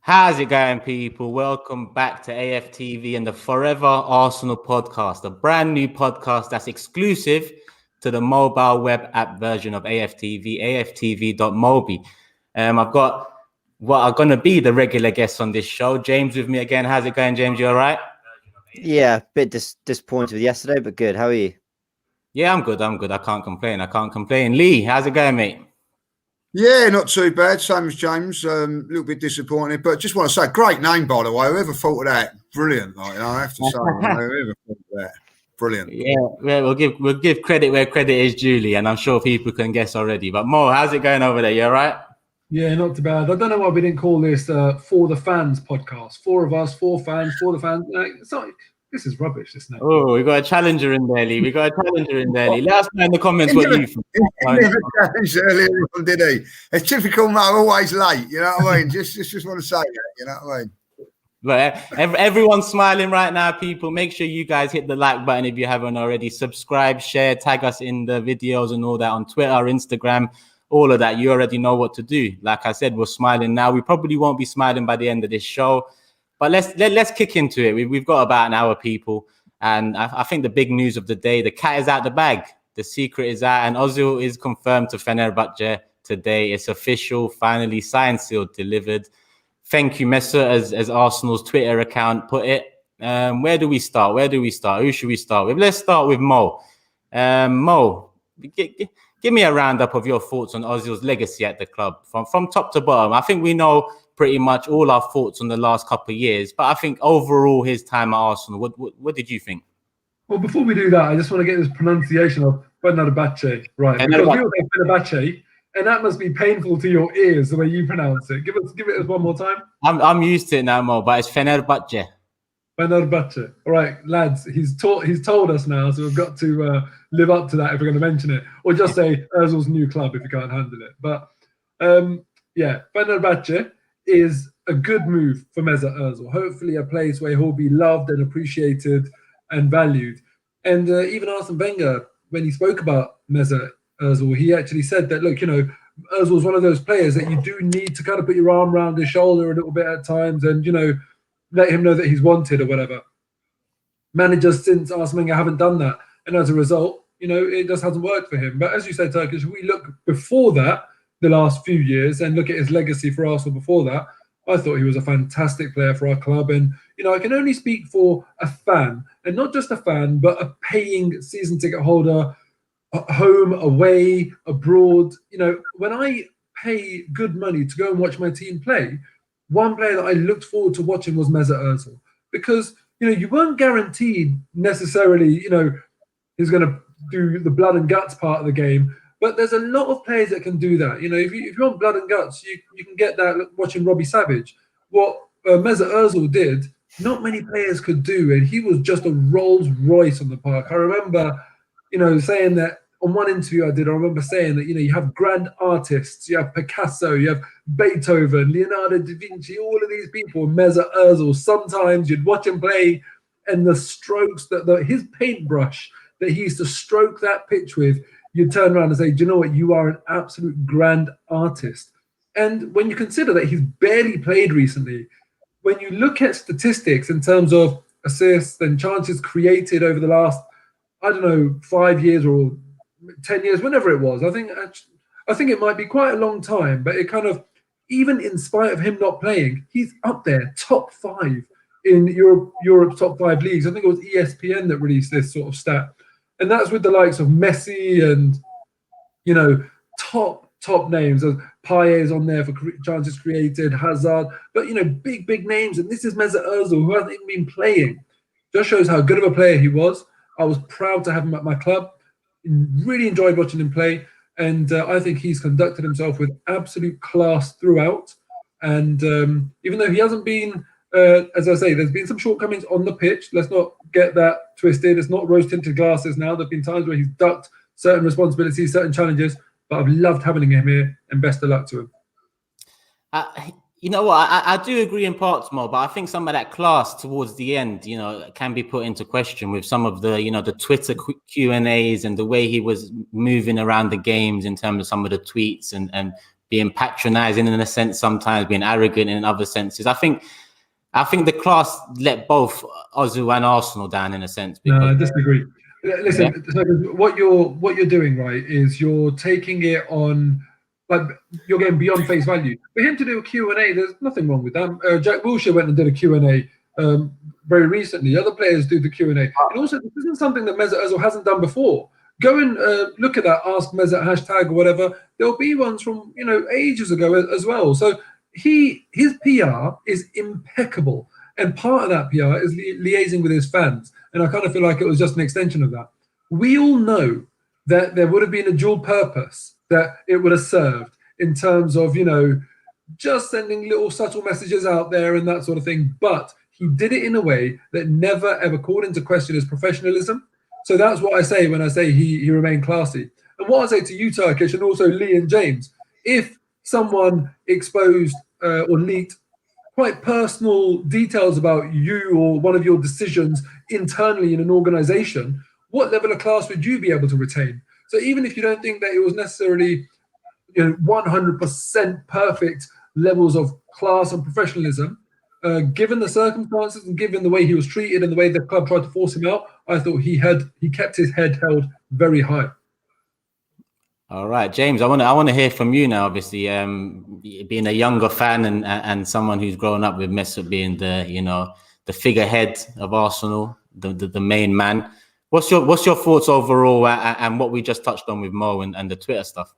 How's it going, people? Welcome back to AFTV and the Forever Arsenal podcast, a brand new podcast that's exclusive to the mobile web app version of AFTV, aftv.mobi. I've got what are going to be the regular guests on this show. James with me again. How's it going, James? You all right? Yeah, a bit disappointed with yesterday, but good. How are you? Yeah, I'm good. I can't complain. Lee, how's it going, mate? Yeah, not too bad. Same as James. A little bit disappointed, but just want to say, great name, by the way. Whoever thought of that, brilliant. Like, I have to say, whoever thought of that, brilliant. Yeah, we'll give credit where credit is due, and I'm sure people can guess already. But Mo, how's it going over there? You all right? Yeah, not too bad. I don't know why we didn't call this For the Fans podcast. Four of us, four fans, for the fans. This is rubbish, this name. Oh, we got a challenger in there, Lee. Let us know in the comments what you think. He never challenged earlier on, did he? It's typical, mate. Always late. You know what I mean? Just want to say that. You know what I mean? But everyone's smiling right now, people. Make sure you guys hit the like button if you haven't already. Subscribe, share, tag us in the videos and all that on Twitter, Instagram, all of that. You already know what to do. Like I said, we're smiling now. We probably won't be smiling by the end of this show. But let's kick into it. We've got about an hour, people. And I think the big news of the day, the cat is out the bag. The secret is out. And Ozil is confirmed to Fenerbahce today. It's official, finally signed, sealed, delivered. Thank you, Messer, as Arsenal's Twitter account put it. Where do we start? Who should we start with? Let's start with Mo. Mo, give me a roundup of your thoughts on Ozil's legacy at the club from top to bottom. I think we know pretty much all our thoughts on the last couple of years, but I think overall his time at Arsenal, what did you think? Well, before we do that, I just want to get this pronunciation of Fenerbahce right. Because we all say Fenerbahce, and that must be painful to your ears the way you pronounce it. Give it one more time. I'm used to it now, Mo, but it's Fenerbahce. Fenerbahce. All right, lads, he's told us now, so we've got to live up to that if we're going to mention it, or just say Ozil's new club if you can't handle it. But yeah, Fenerbahce is a good move for Mesut Ozil. Hopefully a place where he'll be loved and appreciated and valued. And even Arsene Wenger, when he spoke about Mesut Ozil, he actually said that, look, Ozil's one of those players that you do need to kind of put your arm around his shoulder a little bit at times and, let him know that he's wanted or whatever. Managers since Arsene Wenger haven't done that. And as a result, it just hasn't worked for him. But as you said, Turkish, we look before that, the last few years, and look at his legacy for Arsenal before that, I thought he was a fantastic player for our club. And, I can only speak for a fan, and not just a fan, but a paying season ticket holder, home, away, abroad. When I pay good money to go and watch my team play, one player that I looked forward to watching was Mesut Ozil. Because, you weren't guaranteed necessarily, he's going to do the blood and guts part of the game. But there's a lot of players that can do that. If you want blood and guts, you can get that watching Robbie Savage. What Mesut Ozil did, not many players could do, and he was just a Rolls Royce on the park. I remember, saying that on one interview I did. I remember saying that you have grand artists, you have Picasso, you have Beethoven, Leonardo da Vinci, all of these people. Mesut Ozil. Sometimes you'd watch him play, and the strokes his paintbrush that he used to stroke that pitch with, you'd turn around and say, do you know what? You are an absolute grand artist. And when you consider that he's barely played recently, when you look at statistics in terms of assists and chances created over the last, 5 years or 10 years, whenever it was, I think it might be quite a long time, but it kind of, even in spite of him not playing, he's up there, top 5 in Europe's top 5 leagues. I think it was ESPN that released this sort of stat. And that's with the likes of Messi and, top names. Payet's on there for chances created, Hazard. But, big names. And this is Mesut Ozil, who hasn't even been playing. Just shows how good of a player he was. I was proud to have him at my club. Really enjoyed watching him play. And I think he's conducted himself with absolute class throughout. And even though he hasn't been... as I say, there's been some shortcomings on the pitch. Let's not get that twisted. It's not rose-tinted glasses now. There have been times where he's ducked certain responsibilities, certain challenges, but I've loved having him here, and best of luck to him. You know what? I do agree in parts, Mo, but I think some of that class towards the end, can be put into question with some of the, the Twitter Q&As and the way he was moving around the games in terms of some of the tweets and being patronizing in a sense, sometimes being arrogant in other senses. I think the class let both Ozil and Arsenal down in a sense. No, I Because, disagree. Listen, so what you're doing, right, is you're taking it on, like, you're going beyond face value. For him to do a Q&A, there's nothing wrong with that. Jack Wilshere went and did a Q&A very recently. Other players do the Q&A. And also, this isn't something that Mesut Ozil hasn't done before. Go and look at that Ask Mesut hashtag or whatever. There'll be ones from, ages ago as well. So his PR is impeccable. And part of that PR is liaising with his fans. And I kind of feel like it was just an extension of that. We all know that there would have been a dual purpose that it would have served in terms of, just sending little subtle messages out there and that sort of thing. But he did it in a way that never, ever called into question his professionalism. So that's what I say when I say he remained classy. And what I say to you, Turkish, and also Lee and James, if someone exposed or leaked quite personal details about you or one of your decisions internally in an organization, what level of class would you be able to retain? So even if you don't think that it was necessarily 100% perfect levels of class and professionalism, given the circumstances and given the way he was treated and the way the club tried to force him out, I thought he kept his head held very high. All right, James, I want to hear from you now. Obviously, being a younger fan and someone who's grown up with Mesut being the figurehead of Arsenal, the main man. What's your thoughts overall and what we just touched on with Mo and the Twitter stuff?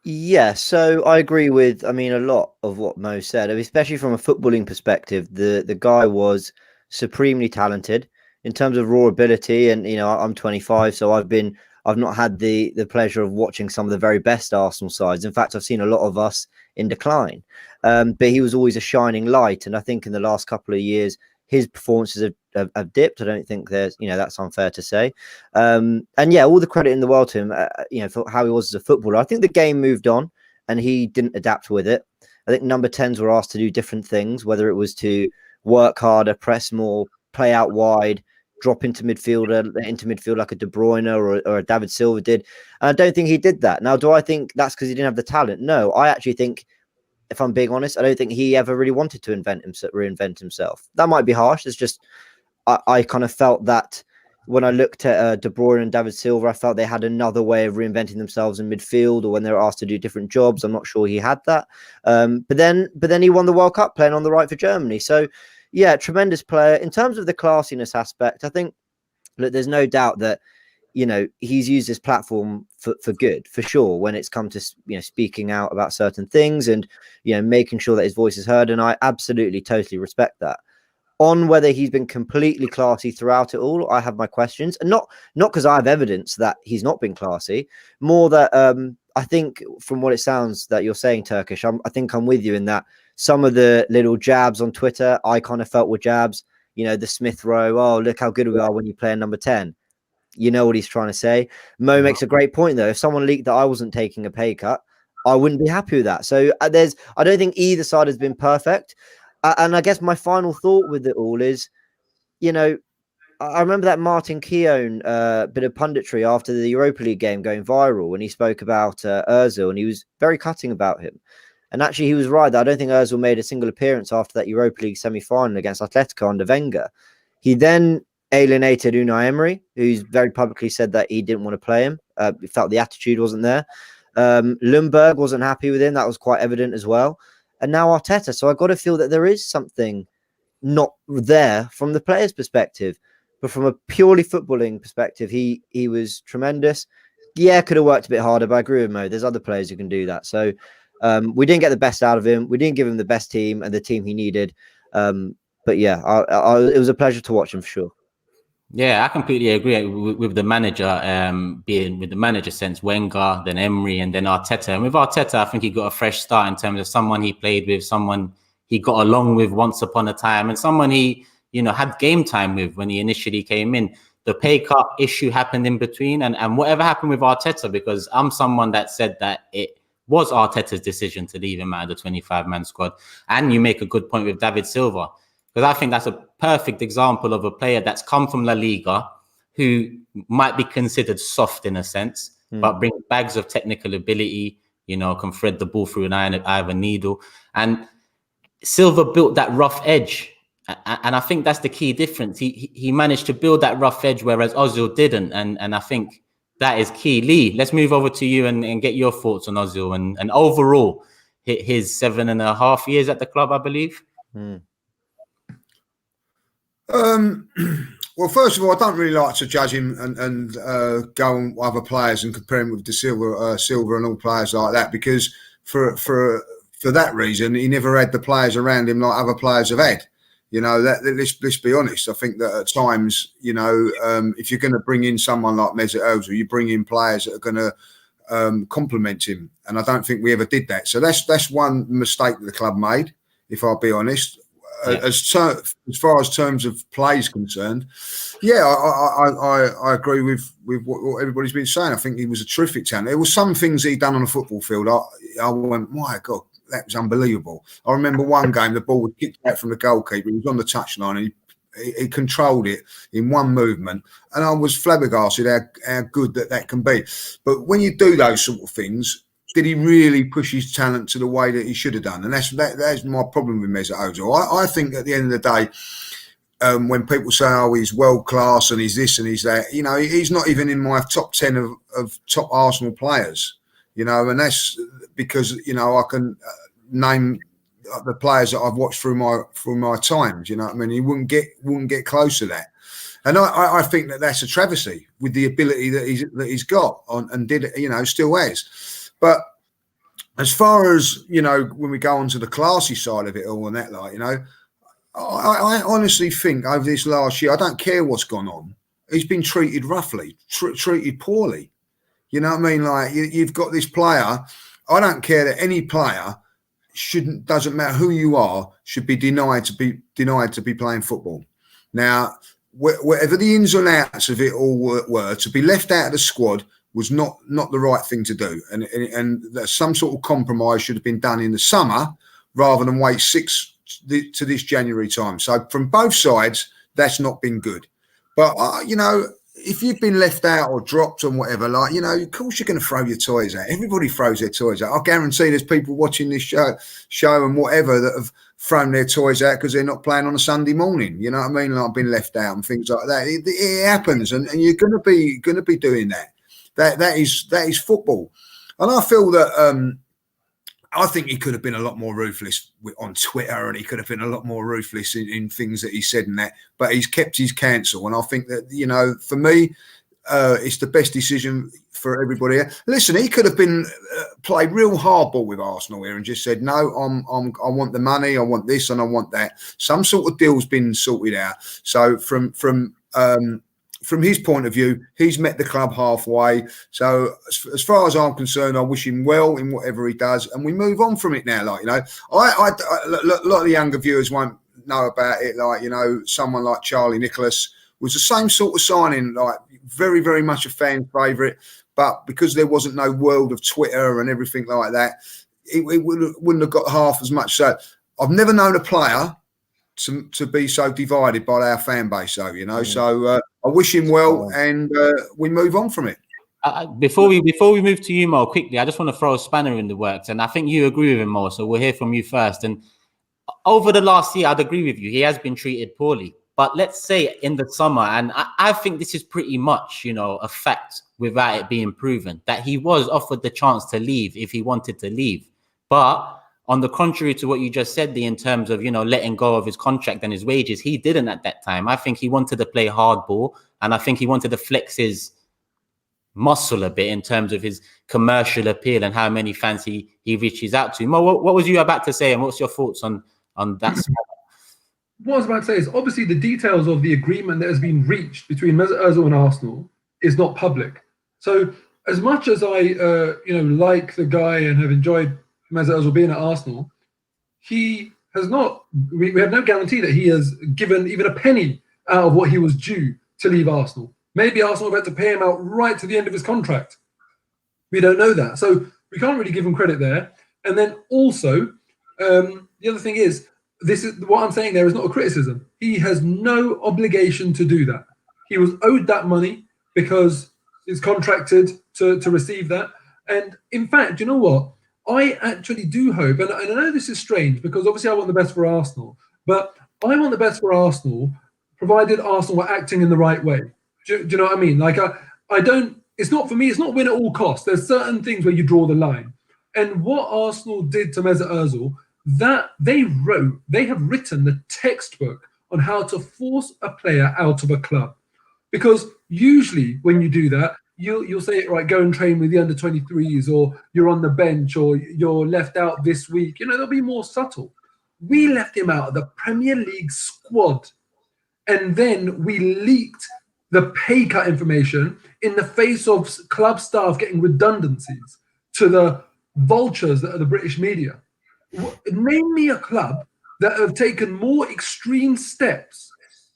Yeah, so I agree with, a lot of what Mo said, especially from a footballing perspective. The guy was supremely talented in terms of raw ability. And, I'm 25, so I've not had the pleasure of watching some of the very best Arsenal sides. In fact, I've seen a lot of us in decline. But he was always a shining light. And I think in the last couple of years, his performances have dipped. I don't think there's, that's unfair to say. And yeah, all the credit in the world to him, for how he was as a footballer. I think the game moved on and he didn't adapt with it. I think number 10s were asked to do different things, whether it was to work harder, press more, play out wide, drop into midfield like a De Bruyne or a David Silva did. And I don't think he did that. Now, do I think that's because he didn't have the talent? No, I actually think, if I'm being honest, I don't think he ever really wanted to reinvent himself. That might be harsh. It's just, I kind of felt that when I looked at De Bruyne and David Silva, I felt they had another way of reinventing themselves in midfield, or when they were asked to do different jobs. I'm not sure he had that. But then he won the World Cup playing on the right for Germany. So yeah, tremendous player. In terms of the classiness aspect, I think, look, there's no doubt that, he's used his platform for good, for sure, when it's come to, speaking out about certain things and, making sure that his voice is heard. And I absolutely, totally respect that. On whether he's been completely classy throughout it all, I have my questions. And not because I have evidence that he's not been classy, more that I think from what it sounds that you're saying, Turkish, I think I'm with you in that some of the little jabs on Twitter, I kind of felt were jabs. The Smith Rowe, oh, look how good we are when you play a number 10. You know what he's trying to say. Mo makes a great point, though. If someone leaked that I wasn't taking a pay cut, I wouldn't be happy with that. So I don't think either side has been perfect. And I guess my final thought with it all is, I remember that Martin Keown bit of punditry after the Europa League game going viral when he spoke about Ozil, and he was very cutting about him. And actually, he was right that I don't think Ozil made a single appearance after that Europa League semi-final against Atletico under Wenger. He then alienated Unai Emery, who's very publicly said that he didn't want to play him. He felt the attitude wasn't there. Lundberg wasn't happy with him. That was quite evident as well. And now Arteta. So I've got to feel that there is something not there from the player's perspective. But from a purely footballing perspective, he was tremendous. Yeah, could have worked a bit harder, but I agree with Mo. There's other players who can do that. So we didn't get the best out of him. We didn't give him the best team and the team he needed. But yeah, it was a pleasure to watch him for sure. Yeah, I completely agree with the manager, being with the manager sense, Wenger, then Emery, and then Arteta. And with Arteta, I think he got a fresh start in terms of someone he played with, someone he got along with once upon a time, and someone he, had game time with when he initially came in. The pay cut issue happened in between, and whatever happened with Arteta, because I'm someone that said that it was Arteta's decision to leave him out of the 25-man squad. And you make a good point with David Silva, because I think that's a perfect example of a player that's come from La Liga, who might be considered soft in a sense, but brings bags of technical ability, you know, can thread the ball through an eye of a needle. And Silva built that rough edge. And I think that's the key difference. He managed to build that rough edge, whereas Ozil didn't. And I think that is key. Lee, let's move over to you and get your thoughts on Ozil and overall his 7.5 years at the club, I believe. Well, first of all, I don't really like to judge him and go on other players and compare him with De Silva and all players like that, because for that reason, he never had the players around him like other players have had. You know, let's be honest. I think that at times, you know, if you're going to bring in someone like Mesut Ozil, you bring in players that are going to complement him, and I don't think we ever did that. So that's one mistake that the club made, if I'll be honest. Yeah. As far as terms of play is concerned, yeah, I agree with what everybody's been saying. I think he was a terrific talent. There were some things he'd done on a football field. I went, my God, that was unbelievable. I remember one game, the ball was kicked out from the goalkeeper. He was on the touchline and he controlled it in one movement. And I was flabbergasted how good that can be. But when you do those sort of things, did he really push his talent to the way that he should have done? And that's my problem with Mesut Ozil. I think at the end of the day, when people say, oh, he's world class and he's this and he's that, you know, he's not even in my top 10 of top Arsenal players, you know, and that's because, you know, I can name the players that I've watched through my times, you know what I mean? He wouldn't get close to that. And I think that's a travesty with the ability that he's got and did, you know, still has. But as far as, you know, when we go on to the classy side of it all and that, like, you know, I honestly think over this last year, I don't care what's gone on, he's been treated roughly, treated poorly. You know what I mean? Like, you've got this player. I don't care that any player doesn't matter who you are, should be denied to be playing football. Now, whatever the ins and outs of it all were, to be left out of the squad was not the right thing to do, and some sort of compromise should have been done in the summer rather than wait to this January time. So from both sides, that's not been good. But you know, if you've been left out or dropped and whatever, like, you know, of course you're going to throw your toys out. Everybody throws their toys out. I guarantee there's people watching this show and whatever that have thrown their toys out because they're not playing on a Sunday morning. You know what I mean? Like, been left out and things like that. It happens, and you're going to be doing that. That is football, and I feel that I think he could have been a lot more ruthless on Twitter, and he could have been a lot more ruthless in things that he said and that. But he's kept his counsel, and I think that, you know, for me, it's the best decision for everybody. Listen, he could have been played real hardball with Arsenal here and just said, no, I want the money, I want this, and I want that. Some sort of deal's been sorted out. So from his point of view, he's met the club halfway. So as far as I'm concerned, I wish him well in whatever he does, and we move on from it now. Like, you know, a lot of the younger viewers won't know about it. Like, you know, someone like Charlie Nicholas was the same sort of signing, like very, very much a fan favourite, but because there wasn't no world of Twitter and everything like that, it wouldn't have got half as much. So I've never known a player to be so divided by our fan base. So, you know, so I wish him well, and we move on from it. Before we move to you, Mo, quickly, I just want to throw a spanner in the works, and I think you agree with him, Mo, so we'll hear from you first. And over the last year, I'd agree with you, he has been treated poorly. But let's say in the summer, and I think this is pretty much, you know, a fact without it being proven, that he was offered the chance to leave if he wanted to leave. But on the contrary to what you just said, in terms of, you know, letting go of his contract and his wages, he didn't at that time. I think he wanted to play hardball, and I think he wanted to flex his muscle a bit in terms of his commercial appeal and how many fans he reaches out to. Mo, what was you about to say, and what's your thoughts on that? What I was about to say is, obviously the details of the agreement that has been reached between Mesut Ozil and Arsenal is not public. So as much as I like the guy and have enjoyed Mesut Ozil being at Arsenal, he has not, we have no guarantee that he has given even a penny out of what he was due to leave Arsenal. Maybe Arsenal have had to pay him out right to the end of his contract. We don't know that. So we can't really give him credit there. And then also, the other thing is, this is what I'm saying there is not a criticism. He has no obligation to do that. He was owed that money because he's contracted to receive that. And in fact, you know what? I actually do hope, and I know this is strange because obviously I want the best for Arsenal, but I want the best for Arsenal, provided Arsenal are acting in the right way. Do you know what I mean? Like I don't. It's not for me. It's not win at all costs. There's certain things where you draw the line, and what Arsenal did to Mesut Ozil, that they have written the textbook on how to force a player out of a club, because usually when you do that, you'll say, right, go and train with the under 23s, or you're on the bench, or you're left out this week. You know, they'll be more subtle. We left him out of the Premier League squad, and then we leaked the pay cut information in the face of club staff getting redundancies to the vultures that are the British media. Name me a club that have taken more extreme steps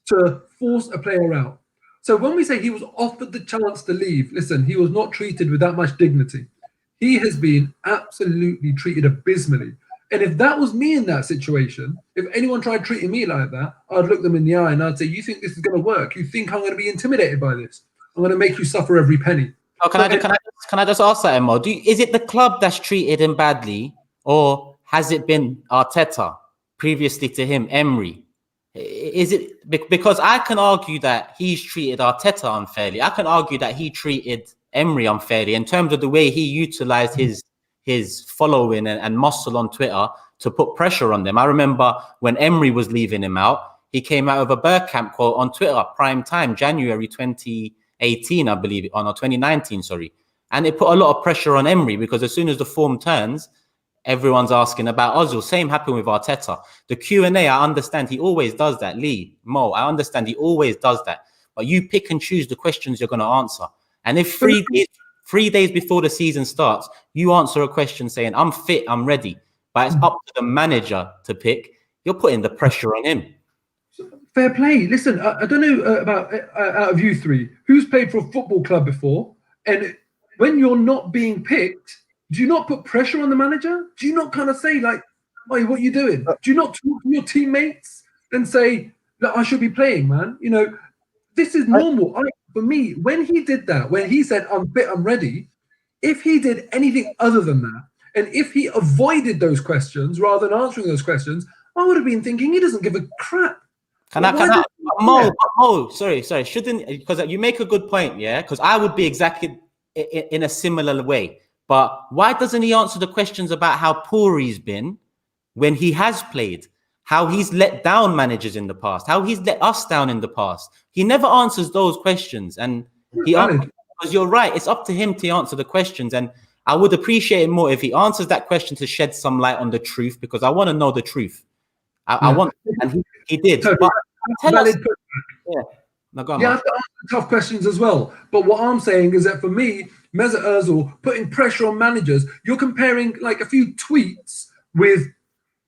to force a player out. So when we say he was offered the chance to leave, listen, he was not treated with that much dignity. He has been absolutely treated abysmally. And if that was me in that situation, if anyone tried treating me like that, I'd look them in the eye and I'd say, you think this is going to work? You think I'm going to be intimidated by this? I'm going to make you suffer every penny. Oh, can I just ask that, Mo? Is it the club that's treated him badly, or has it been Arteta previously to him, Emery? Is it because I can argue that he's treated Arteta unfairly? I can argue that he treated Emery unfairly in terms of the way he utilized his following and muscle on Twitter to put pressure on them. I remember when Emery was leaving him out, he came out of a Bergkamp quote on Twitter, prime time, January 2018, I believe, or 2019, sorry. And it put a lot of pressure on Emery, because as soon as the form turns, everyone's asking about Ozil. Same happened with Arteta. The Q&A, I understand he always does that. Lee, Mo, I understand he always does that. But you pick and choose the questions you're going to answer. And if 3 days before the season starts, you answer a question saying, I'm fit, I'm ready, but it's up to the manager to pick, you're putting the pressure on him. Fair play. Listen, I don't know about out of you three, who's played for a football club before? And when you're not being picked, do you not put pressure on the manager? Do you not kind of say, like, "Hey, what are you doing?" Do you not talk to your teammates and say, "Look, I should be playing, man"? You know, this is normal. For me, when he did that, when he said, "I'm fit, I'm ready," if he did anything other than that, and if he avoided those questions rather than answering those questions, I would have been thinking he doesn't give a crap. Mo, sorry, shouldn't, because you make a good point, yeah? Because I would be exactly in a similar way. But why doesn't he answer the questions about how poor he's been when he has played? How he's let down managers in the past, how he's let us down in the past. He never answers those questions. And because you're right, it's up to him to answer the questions. And I would appreciate it more if he answers that question to shed some light on the truth, because I want to know the truth. I want, and he did. So, but tell us, you have to answer tough questions as well. But what I'm saying is that for me, Mesut Ozil putting pressure on managers, you're comparing like a few tweets with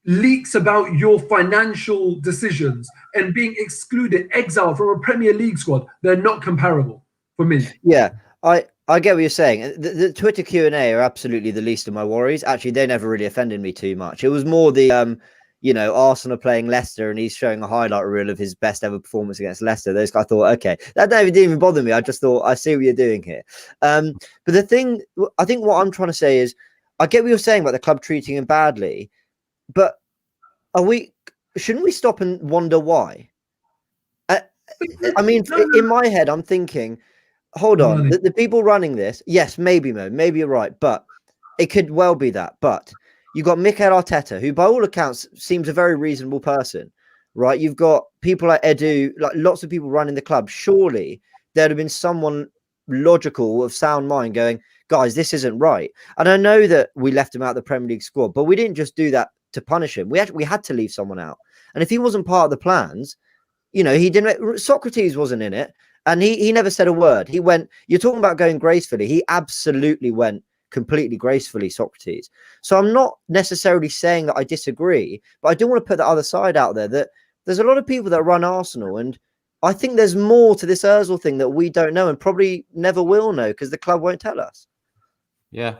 leaks about your financial decisions and being excluded, exiled from a Premier League squad. They're not comparable for me. Yeah, I get what you're saying. The Twitter Q&A are absolutely the least of my worries. Actually, they never really offended me too much. It was more the Arsenal playing Leicester and he's showing a highlight reel of his best ever performance against Leicester. Those guys, I thought, okay, that didn't even bother me. I just thought, I see what you're doing here. But the thing, I think what I'm trying to say is, I get what you're saying about the club treating him badly, but shouldn't we stop and wonder why? I mean, in my head, I'm thinking, hold on, the people running this, yes, maybe, Mo, maybe you're right, but it could well be that. But you've got Mikel Arteta, who by all accounts seems a very reasonable person, right? You've got people like Edu, like lots of people running the club. Surely there'd have been someone logical of sound mind going, guys, this isn't right. And I know that we left him out of the Premier League squad, but we didn't just do that to punish him. We had to leave someone out. And if he wasn't part of the plans, he didn't. Socrates wasn't in it, and he never said a word. He went. You're talking about going gracefully. He absolutely went completely gracefully, Socrates. So I'm not necessarily saying that I disagree, but I do want to put the other side out there, that there's a lot of people that run Arsenal, and I think there's more to this Ozil thing that we don't know and probably never will know because the club won't tell us. Yeah.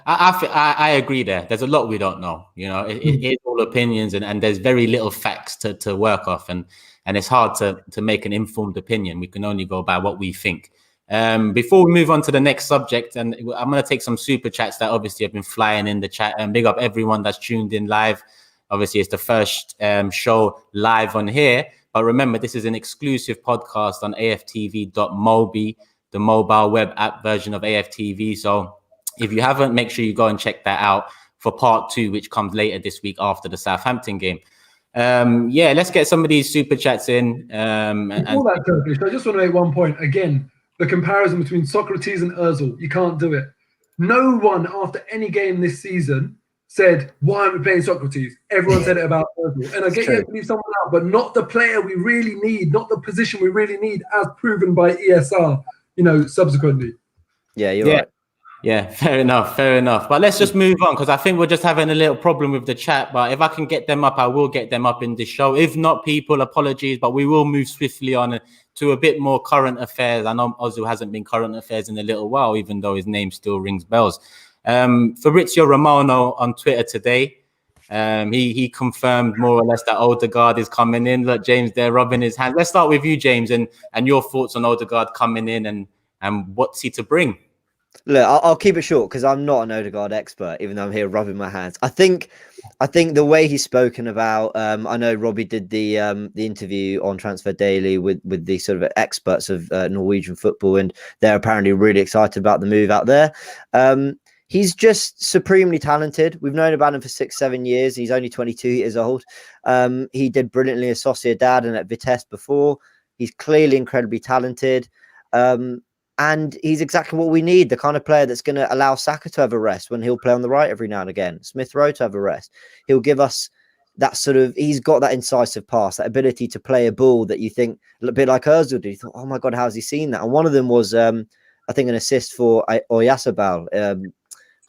I agree there. There's a lot we don't know. It is all opinions and there's very little facts to work off, and it's hard to make an informed opinion. We can only go by what we think. Before we move on to the next subject, and I'm going to take some super chats that obviously have been flying in the chat, and big up everyone that's tuned in live. Obviously, it's the first show live on here, but remember, this is an exclusive podcast on AFTV.mobi, the mobile web app version of AFTV. So if you haven't, make sure you go and check that out for part 2, which comes later this week after the Southampton game. Let's get some of these super chats in. Before that, Turkish, I just want to make one point. Again, the comparison between Socrates and Ozil, you can't do it. No one after any game this season said, why aren't we playing Socrates? Everyone said it about Ozil. And I get you have to leave someone out, but not the player we really need, not the position we really need, as proven by ESR, subsequently. Yeah, you're right. Yeah, fair enough. But let's just move on, because I think we're just having a little problem with the chat. But if I can get them up, I will get them up in this show. If not, people, apologies, but we will move swiftly on to a bit more current affairs. I know Ozil hasn't been current affairs in a little while, even though his name still rings bells. Fabrizio Romano on Twitter today, he confirmed more or less that Odegaard is coming in. Look, James there rubbing his hands. Let's start with you, James, and your thoughts on Odegaard coming in and what's he to bring? Look, I'll keep it short because I'm not an Odegaard expert, even though I'm here rubbing my hands. I think the way he's spoken about, I know Robbie did the interview on Transfer Daily with the sort of experts of Norwegian football, and they're apparently really excited about the move out there. He's just supremely talented. We've known about him for 6-7 years. He's only 22 years old. He did brilliantly at Sociedad and at Vitesse before. He's clearly incredibly talented. And he's exactly what we need, the kind of player that's going to allow Saka to have a rest when he'll play on the right every now and again. Smith Rowe to have a rest. He'll give us that sort of, he's got that incisive pass, that ability to play a ball that you think, a bit like Ozil did. You thought, oh my God, how's he seen that? And one of them was, I think, an assist for Oyarzabal. Can't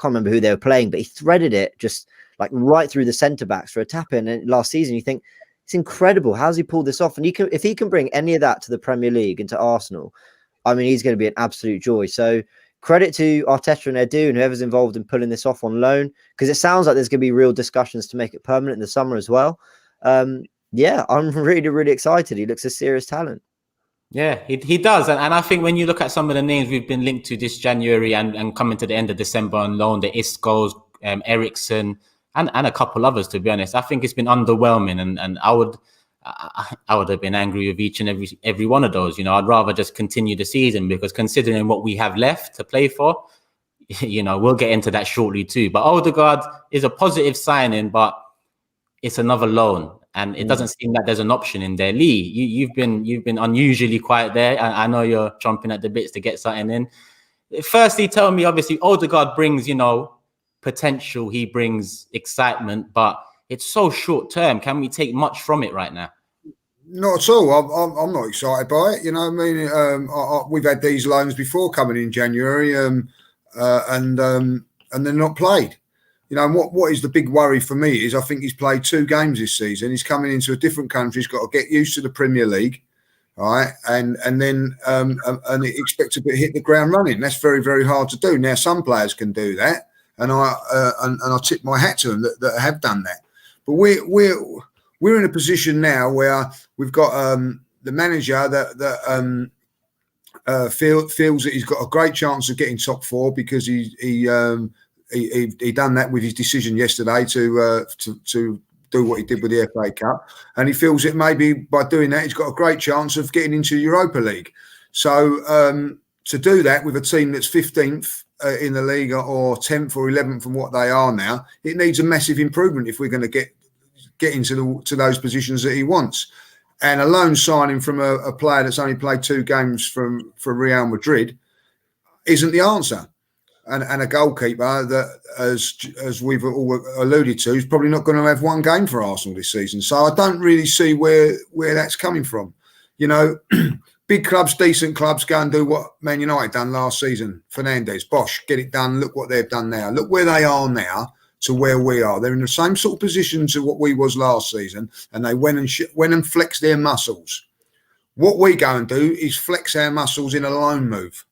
remember who they were playing, but he threaded it just like right through the centre-backs for a tap-in. And last season, you think, it's incredible. How's he pulled this off? And if he can bring any of that to the Premier League, into Arsenal, I mean, he's going to be an absolute joy. So credit to Arteta and Edu and whoever's involved in pulling this off on loan, because it sounds like there's going to be real discussions to make it permanent in the summer as well. I'm really, really excited. He looks a serious talent. Yeah, he does. And I think when you look at some of the names we've been linked to this January and coming to the end of December on loan, the Iscos, Ericsson, and a couple others, to be honest, I think it's been underwhelming. And I would have been angry with each and every one of those. I'd rather just continue the season, because considering what we have left to play for, we'll get into that shortly too. But Odegaard is a positive signing, but it's another loan, and it doesn't seem that there's an option in there. Lee, you've been unusually quiet there. I know you're chomping at the bits to get something in. Firstly, tell me, obviously, Odegaard brings, potential. He brings excitement, but it's so short term. Can we take much from it right now? Not at all. I'm not excited by it. We've had these loans before coming in January, and they're not played. And what is the big worry for me is I think he's played 2 games this season. He's coming into a different country. He's got to get used to the Premier League, right? And then expect to hit the ground running. That's very, very hard to do. Now, some players can do that, and I tip my hat to them that have done that. But we're in a position now where we've got the manager that feels that he's got a great chance of getting top 4 because he done that with his decision yesterday to do what he did with the FA Cup, and he feels that maybe by doing that he's got a great chance of getting into Europa League. So to do that with a team that's 15th in the league or 10th or 11th from what they are now, it needs a massive improvement if we're going to get into those positions that he wants. And a loan signing from a player that's only played 2 games for Real Madrid isn't the answer. And a goalkeeper that, as we've all alluded to, is probably not going to have 1 game for Arsenal this season. So I don't really see where that's coming from. Big clubs, decent clubs go and do what Man United done last season. Fernandes, Bosch, get it done. Look what they've done now. Look where they are now to where we are. They're in the same sort of position to what we was last season, and they went and flexed their muscles. What we go and do is flex our muscles in a loan move.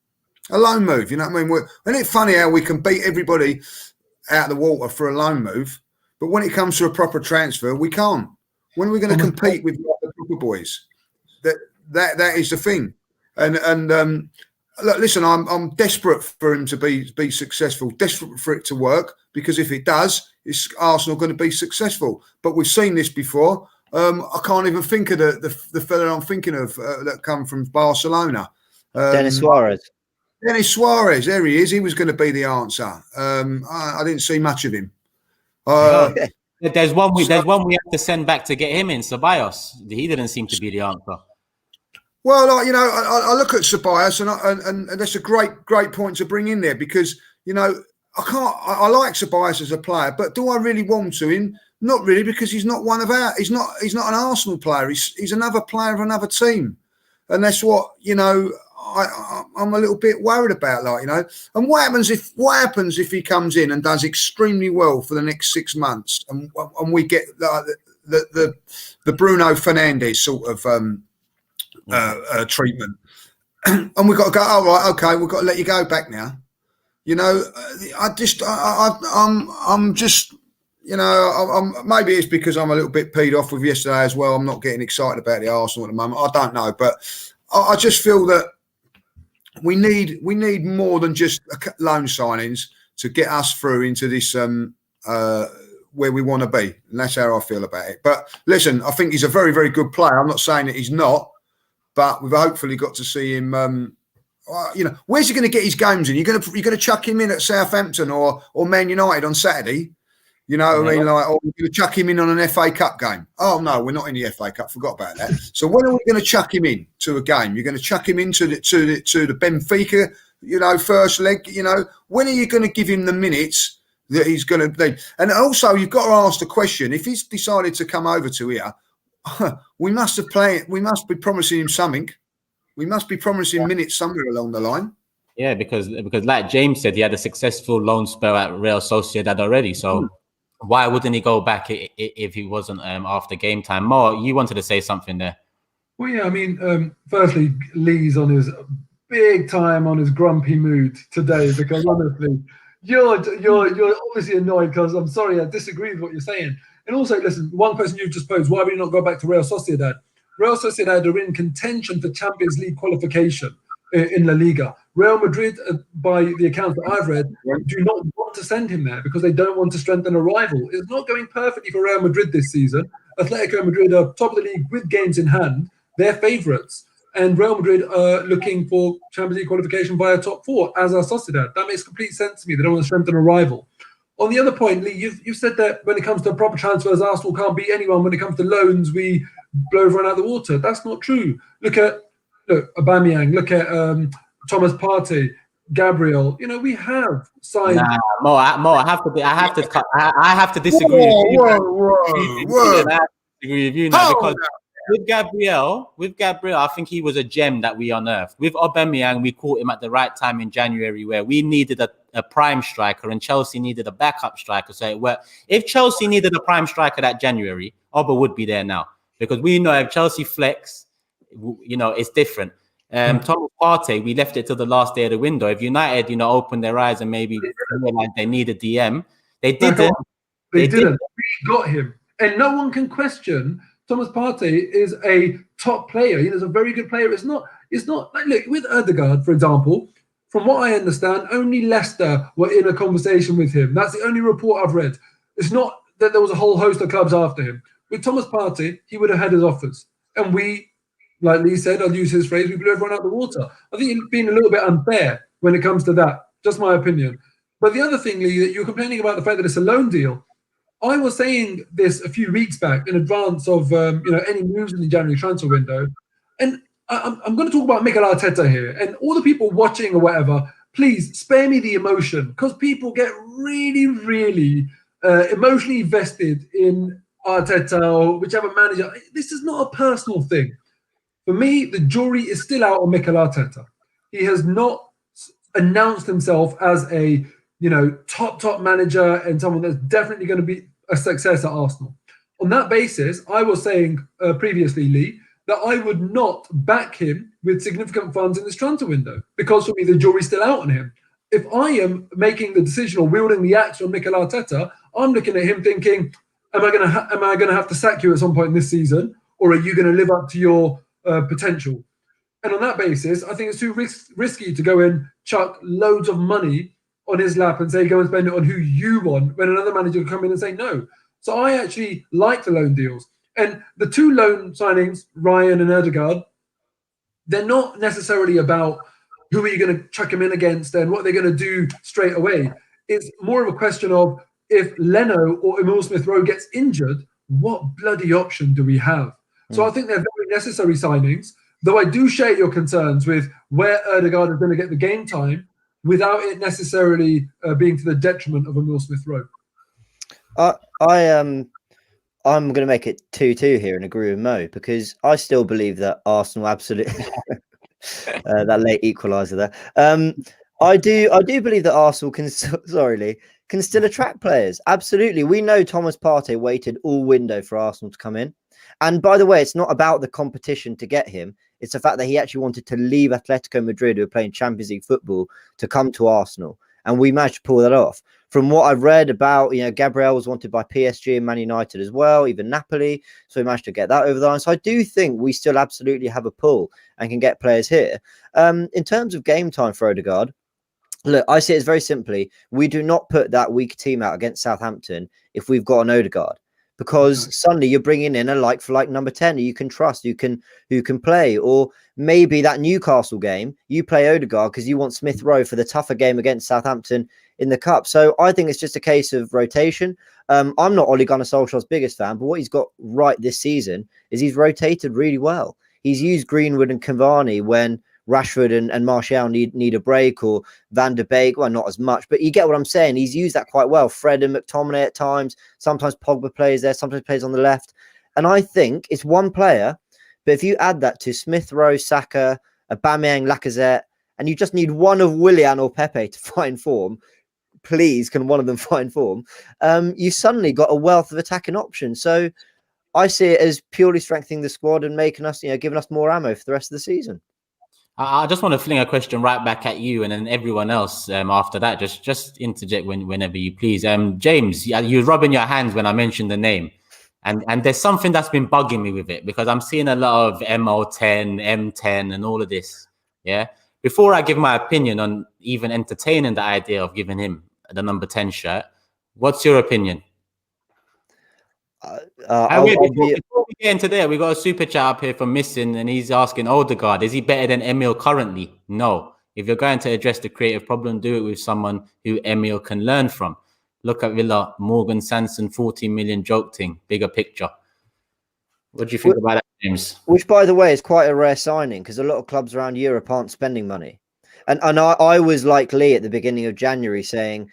A loan move, you know what I mean? Isn't it funny how we can beat everybody out of the water for a loan move, but when it comes to a proper transfer, we can't. When are we going to compete with the proper boys? That is the thing. And look, listen, I'm desperate for him to be successful, desperate for it to work, because if it does, it's Arsenal going to be successful. But we've seen this before. I can't even think of the fella I'm thinking of that come from Barcelona. Dennis Suarez. Dennis Suarez, there he is. He was going to be the answer. I didn't see much of him. There's one we have to send back to get him in, Ceballos. He didn't seem to be the answer. Well, you know, I look at Ceballos and that's a great point to bring in there, because, you know, I like Ceballos as a player, but do I really want to him? Not really, because he's not he's not an Arsenal player. He's another player of another team, and that's what, you know, I'm a little bit worried about, like, you know. And what happens if he comes in and does extremely well for the next 6 months, and we get the Bruno Fernandes sort of treatment, and we've got to go, oh right, okay, we've got to let you go back now. You know, I'm just, you know, maybe it's because I'm a little bit peed off with yesterday as well. I'm not getting excited about the Arsenal at the moment. I don't know, but I just feel that we need more than just loan signings to get us through into this where we want to be, and that's how I feel about it. But listen, I think he's a very, very good player. I'm not saying that he's not, but we've hopefully got to see him. You know, where's he going to get his games in? You're going to chuck him in at Southampton or Man United on Saturday? You know what I mean? Like, or we're going to chuck him in on an FA Cup game. Oh no, we're not in the FA Cup. Forgot about that. So when are we going to chuck him in to a game? You're going to chuck him into the Benfica, you know, first leg. You know, when are you going to give him the minutes that he's going to be? And also, you've got to ask the question: if he's decided to come over to here, we must be promising him something. We must be promising minutes somewhere along the line. Yeah, because like James said, he had a successful loan spell at Real Sociedad already. So why wouldn't he go back if he wasn't after game time? Mo, you wanted to say something there. Well, yeah, I mean, firstly, Lee's on his big time on his grumpy mood today, because honestly, you're obviously annoyed because I'm sorry, I disagree with what you're saying. And also, listen, one question you've just posed: why would you not go back to Real Sociedad? Real Sociedad are in contention for Champions League qualification in La Liga. Real Madrid, by the accounts that I've read, do not want to send him there because they don't want to strengthen a rival. It's not going perfectly for Real Madrid this season. Atletico Madrid are top of the league with games in hand. They're favourites. And Real Madrid are looking for Champions League qualification via top four, as are Sociedad. That makes complete sense to me. They don't want to strengthen a rival. On the other point, Lee, you've said that when it comes to proper transfers, Arsenal can't beat anyone. When it comes to loans, we blow everyone out of the water. That's not true. Look Aubameyang. Look at Thomas Partey, Gabriel. You know, we have signed. Nah, Mo, I have to disagree with you. Whoa. I have to disagree with you now, because with Gabriel, I think he was a gem that we unearthed. With Aubameyang, we caught him at the right time in January, where we needed a prime striker and Chelsea needed a backup striker. So if Chelsea needed a prime striker that January, Aubameyang would be there now, because we know if Chelsea flex, you know, it's different. Thomas Partey, we left it till the last day of the window. If United, you know, opened their eyes and maybe realized they need a DM, they didn't. They didn't. We got him, and no one can question. Thomas Partey is a top player. He's a very good player. It's not like, look, with Ødegaard, for example, from what I understand, only Leicester were in a conversation with him. That's the only report I've read. It's not that there was a whole host of clubs after him. With Thomas Partey, he would have had his offers. And we, like Lee said, I'll use his phrase, we blew everyone out the water. I think it's been a little bit unfair when it comes to that. Just my opinion. But the other thing, Lee, that you're complaining about the fact that it's a loan deal. I was saying this a few weeks back in advance of any moves in the January transfer window, and I'm going to talk about Mikel Arteta here, and all the people watching or whatever, please spare me the emotion, because people get really, really emotionally vested in Arteta or whichever manager. This is not a personal thing. For me, the jury is still out on Mikel Arteta. He has not announced himself as a top manager and someone that's definitely going to be a success at Arsenal. On that basis, I was saying previously, Lee, that I would not back him with significant funds in this transfer window, because for me, the jury's still out on him. If I am making the decision or wielding the axe on Mikel Arteta, I'm looking at him thinking, am I going to have to sack you at some point in this season, or are you going to live up to your potential? And on that basis, I think it's too risky to go and chuck loads of money on his lap and say, go and spend it on who you want, when another manager can come in and say no. So I actually like the loan deals. And the 2 loan signings, Ryan and Ødegaard, they're not necessarily about who are you going to chuck him in against and what they're going to do straight away. It's more of a question of, if Leno or Emil Smith-Rowe gets injured, what bloody option do we have? So I think they're very necessary signings, though I do share your concerns with where Ødegaard is going to get the game time without it necessarily being to the detriment of Emil Smith-Rowe. I'm going to make it 2-2 here and agree with Mo, because I still believe that Arsenal absolutely that late equaliser there. I do believe that Arsenal can can still attract players. Absolutely. We know Thomas Partey waited all window for Arsenal to come in. And by the way, it's not about the competition to get him. It's the fact that he actually wanted to leave Atletico Madrid, who are playing Champions League football, to come to Arsenal. And we managed to pull that off. From what I've read about, Gabriel was wanted by PSG and Man United as well, even Napoli. So we managed to get that over the line. So I do think we still absolutely have a pull and can get players here. In terms of game time for Ødegaard, look, I see it as very simply, we do not put that weak team out against Southampton if we've got an Ødegaard. Because suddenly you're bringing in a like-for-like number 10 who you can trust, who can play. Or maybe that Newcastle game, you play Ødegaard because you want Smith-Rowe for the tougher game against Southampton in the Cup. So I think it's just a case of rotation. I'm not Ole Gunnar Solskjaer's biggest fan, but what he's got right this season is he's rotated really well. He's used Greenwood and Cavani when Rashford and Martial need a break, or Van der Beek, well, not as much, but you get what I'm saying. He's used that quite well. Fred and McTominay at times. Sometimes Pogba plays there, sometimes plays on the left. And I think it's one player, but if you add that to Smith-Rowe, Saka, Aubameyang, Lacazette, and you just need one of Willian or Pepe to find form, please, can one of them find form? You suddenly got a wealth of attacking options. So I see it as purely strengthening the squad and making us, giving us more ammo for the rest of the season. I just want to fling a question right back at you, and then everyone else after that. Just interject whenever you please. James, you're rubbing your hands when I mentioned the name, and there's something that's been bugging me with it, because I'm seeing a lot of MO10, M10, and all of this. Yeah. Before I give my opinion on even entertaining the idea of giving him the number 10 shirt, what's your opinion? Before we get into there, we got a super chat up here from Missing, and he's asking, Ødegaard, is he better than Emil currently? No. If you're going to address the creative problem, do it with someone who Emil can learn from. Look at Villa, Morgan Sanson, 14 million joke thing, bigger picture. What do you think about that, James? Which, by the way, is quite a rare signing, because a lot of clubs around Europe aren't spending money. And I was like Lee at the beginning of January saying,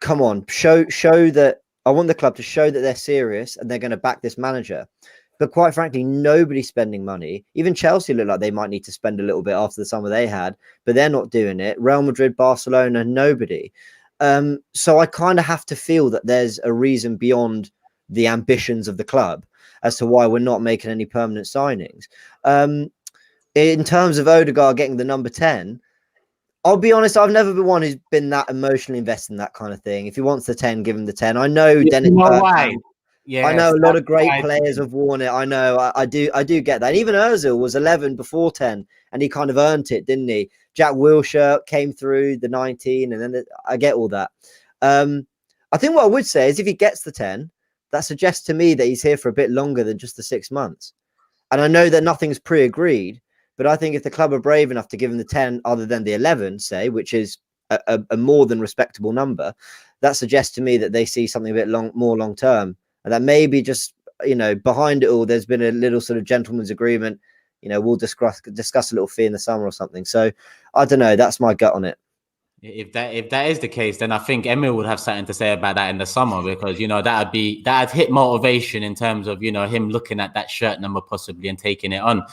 come on, show that I want the club to show that they're serious and they're going to back this manager. But quite frankly, nobody's spending money. Even Chelsea look like they might need to spend a little bit after the summer they had, but they're not doing it. Real Madrid, Barcelona, nobody. So I kind of have to feel that there's a reason beyond the ambitions of the club as to why we're not making any permanent signings. In terms of Ødegaard getting the number 10, I'll be honest, I've never been one who's been that emotionally invested in that kind of thing. If he wants the 10, give him the 10. I know Dennis Bergkamp. Yes, I know a lot of great players have worn it. I know, I do get that. And even Ozil was 11 before 10, and he kind of earned it, didn't he? Jack Wilshere came through the 19, and then I get all that. I think what I would say is if he gets the 10, that suggests to me that he's here for a bit longer than just the 6 months. And I know that nothing's pre-agreed, but I think if the club are brave enough to give him the 10 other than the 11, say, which is a more than respectable number, that suggests to me that they see something a bit more long-term. And that maybe just, behind it all, there's been a little sort of gentleman's agreement. We'll discuss a little fee in the summer or something. So I don't know. That's my gut on it. If that is the case, then I think Emil would have something to say about that in the summer, because that'd hit motivation in terms of him looking at that shirt number possibly and taking it on.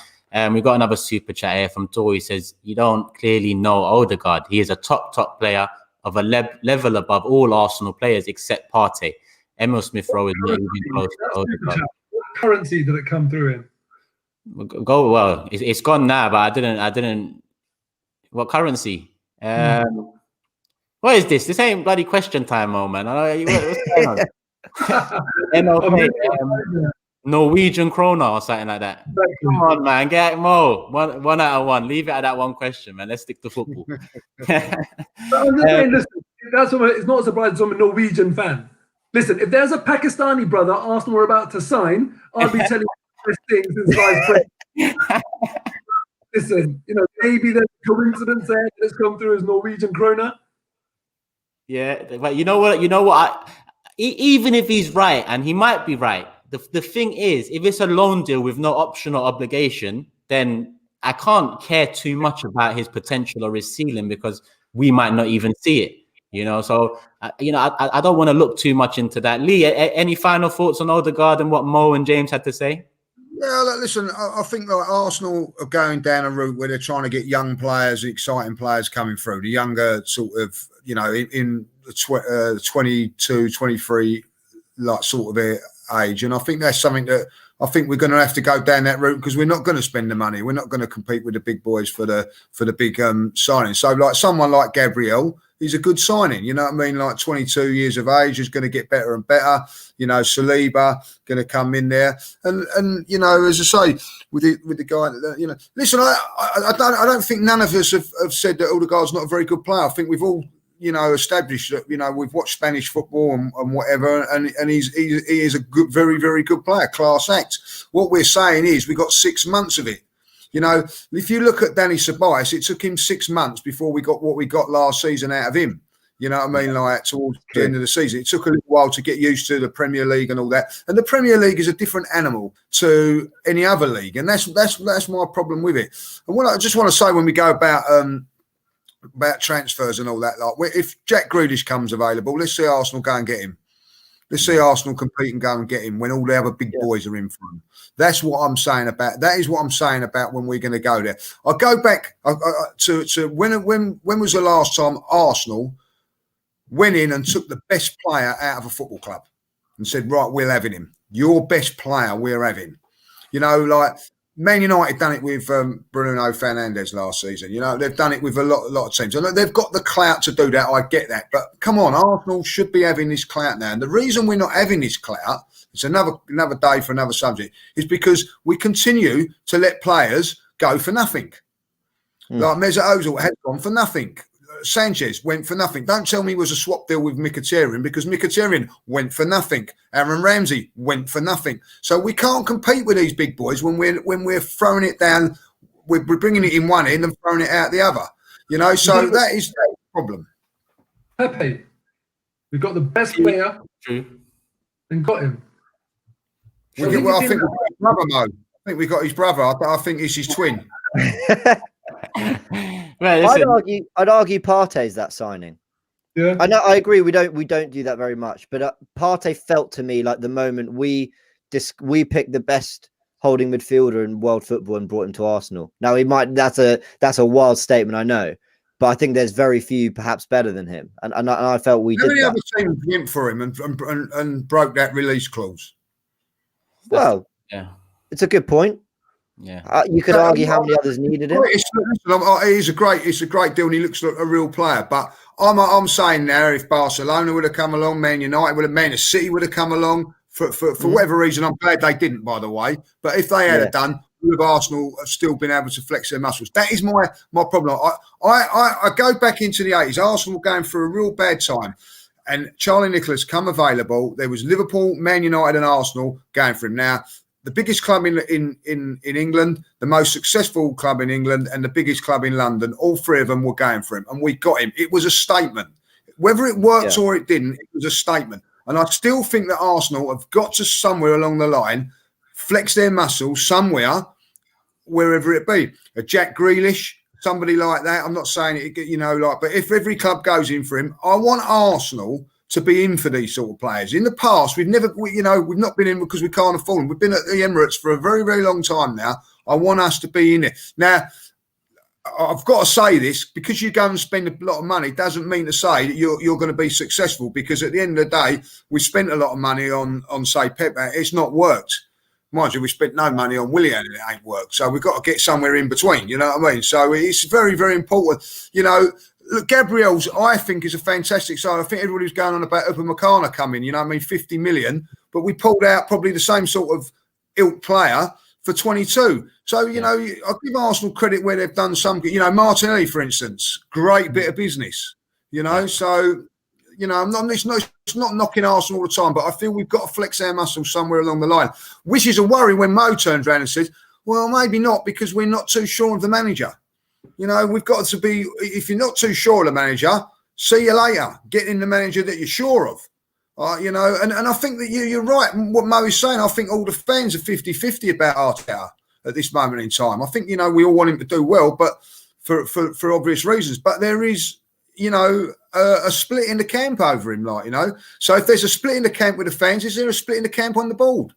We've got another super chat here from Tori. He says, you don't clearly know Ødegaard. He is a top player of a level above all Arsenal players except Partey. Emil Smith-Rowe is not even close to Ødegaard. What currency did it come through in? It's gone now, but I didn't. What currency? What is this? This ain't bloody question time, man. What's going on? Norwegian krona or something like that. Exactly. Come on, man. Get Mo. One out of one. Leave it at that one question, man. Let's stick to football. But I'm just saying, listen, it's not a surprise I'm a Norwegian fan. Listen, if there's a Pakistani brother Arsenal were about to sign, I'd be telling you this thing since sliced bread. Listen, maybe there's a coincidence there that's come through as Norwegian krona. Yeah, but you know what? Even if he's right, and he might be right, the thing is, if it's a loan deal with no option or obligation, then I can't care too much about his potential or his ceiling because we might not even see it. So I don't want to look too much into that. Lee, any final thoughts on Odegaard and what Mo and James had to say? Yeah, listen, I think like Arsenal are going down a route where they're trying to get young players, exciting players coming through. The younger sort of, in the 22, 23, like sort of age. And I think that's something that I think we're going to have to go down that route because we're not going to spend the money. We're not going to compete with the big boys for the big signing. So like someone like Gabriel, he's a good signing. You know what I mean? Like 22 years of age is going to get better and better. Saliba going to come in there, and as I say, with the guy, listen, I don't think none of us have said that Odegaard's not a very good player. I think we've all established that we've watched Spanish football and whatever, and he is a good, very very good player, class act. What we're saying is we got 6 months of it. If you look at Danny Ceballos, it took him 6 months before we got what we got last season out of him. You know what I mean? Like towards the end of the season, it took a little while to get used to the Premier League and all that. And the Premier League is a different animal to any other league, and that's my problem with it. And what I just want to say when we go about transfers and all that, like if Jack Grealish comes available, let's see Arsenal go and get him. Let's see Arsenal compete and go and get him when all the other big boys are in front. That's what I'm saying about. That is what I'm saying about when we're going to go there. I go back to when was the last time Arsenal went in and took the best player out of a football club and said, right, we're having him. Your best player, we're having. Like Man United done it with Bruno Fernandes last season. They've done it with a lot of teams. And they've got the clout to do that. I get that. But come on, Arsenal should be having this clout now. And the reason we're not having this clout, it's another day for another subject, is because we continue to let players go for nothing. Like Mesut Ozil has gone for nothing. Sanchez went for nothing. Don't tell me it was a swap deal with Mkhitaryan because Mkhitaryan went for nothing. Aaron Ramsey went for nothing. So we can't compete with these big boys when we're throwing it down. We're bringing it in one end and throwing it out the other. So that is the problem. Pepe, we've got the best player and got him. I think we've got his brother, Mo. I think we got his brother. I think it's his twin. Right, I'd argue Partey's that signing. Yeah, I agree. We don't do that very much, but Partey felt to me like the moment we picked the best holding midfielder in world football and brought him to Arsenal. Now that's a wild statement, I know, but I think there's very few perhaps better than him, and I felt we did. How many other teams went for him and broke that release clause? Well, yeah, it's a good point. Yeah, you could argue how many others needed him. It's a great deal, and he looks like a real player. But I'm saying now, if Barcelona would have come along, Man United would have, Man City would have come along for whatever reason. I'm glad they didn't, by the way. But if they had done, would Arsenal have still been able to flex their muscles? That is my problem. I go back into the 80s. Arsenal were going through a real bad time. And Charlie Nicholas come available. There was Liverpool, Man United, and Arsenal going for him. Now, the biggest club in England, the most successful club in England, and the biggest club in London, all three of them were going for him, and we got him. It was a statement. Whether it worked or it didn't, it was a statement. And I still think that Arsenal have got to somewhere along the line flex their muscles somewhere, wherever it be. A Jack Grealish, somebody like that. I'm not saying it, but if every club goes in for him, I want Arsenal to be in for these sort of players. In the past, we've not been in because we can't afford them. We've been at the Emirates for a very, very long time now. I want us to be in it. Now, I've got to say this, because you go and spend a lot of money doesn't mean to say that you're going to be successful, because at the end of the day, we spent a lot of money on say, Pep. It's not worked. Mind you, we spent no money on Willian and it ain't worked. So we've got to get somewhere in between, you know what I mean? So it's very, very important. Look, Gabriel's, I think, is a fantastic side. I think everybody's going on about Upamecano coming, 50 million. But we pulled out probably the same sort of ilk player for 22. So, you know, I give Arsenal credit where they've done some, you know, Martinelli, for instance, great bit of business, you know. So, you know, it's not knocking Arsenal all the time, but I feel we've got to flex our muscles somewhere along the line, which is a worry when Mo turns around and says, well, maybe not, because we're not too sure of the manager. You know, we've got to be, if you're not too sure of the manager, see you later. Get in the manager that you're sure of. You know, and I think that you're right. What Mo is saying, I think all the fans are 50-50 about Arteta at this moment in time. I think, you know, we all want him to do well, but for obvious reasons. But there is, you know, a split in the camp over him, like, you know. So if there's a split in the camp with the fans, is there a split in the camp on the board?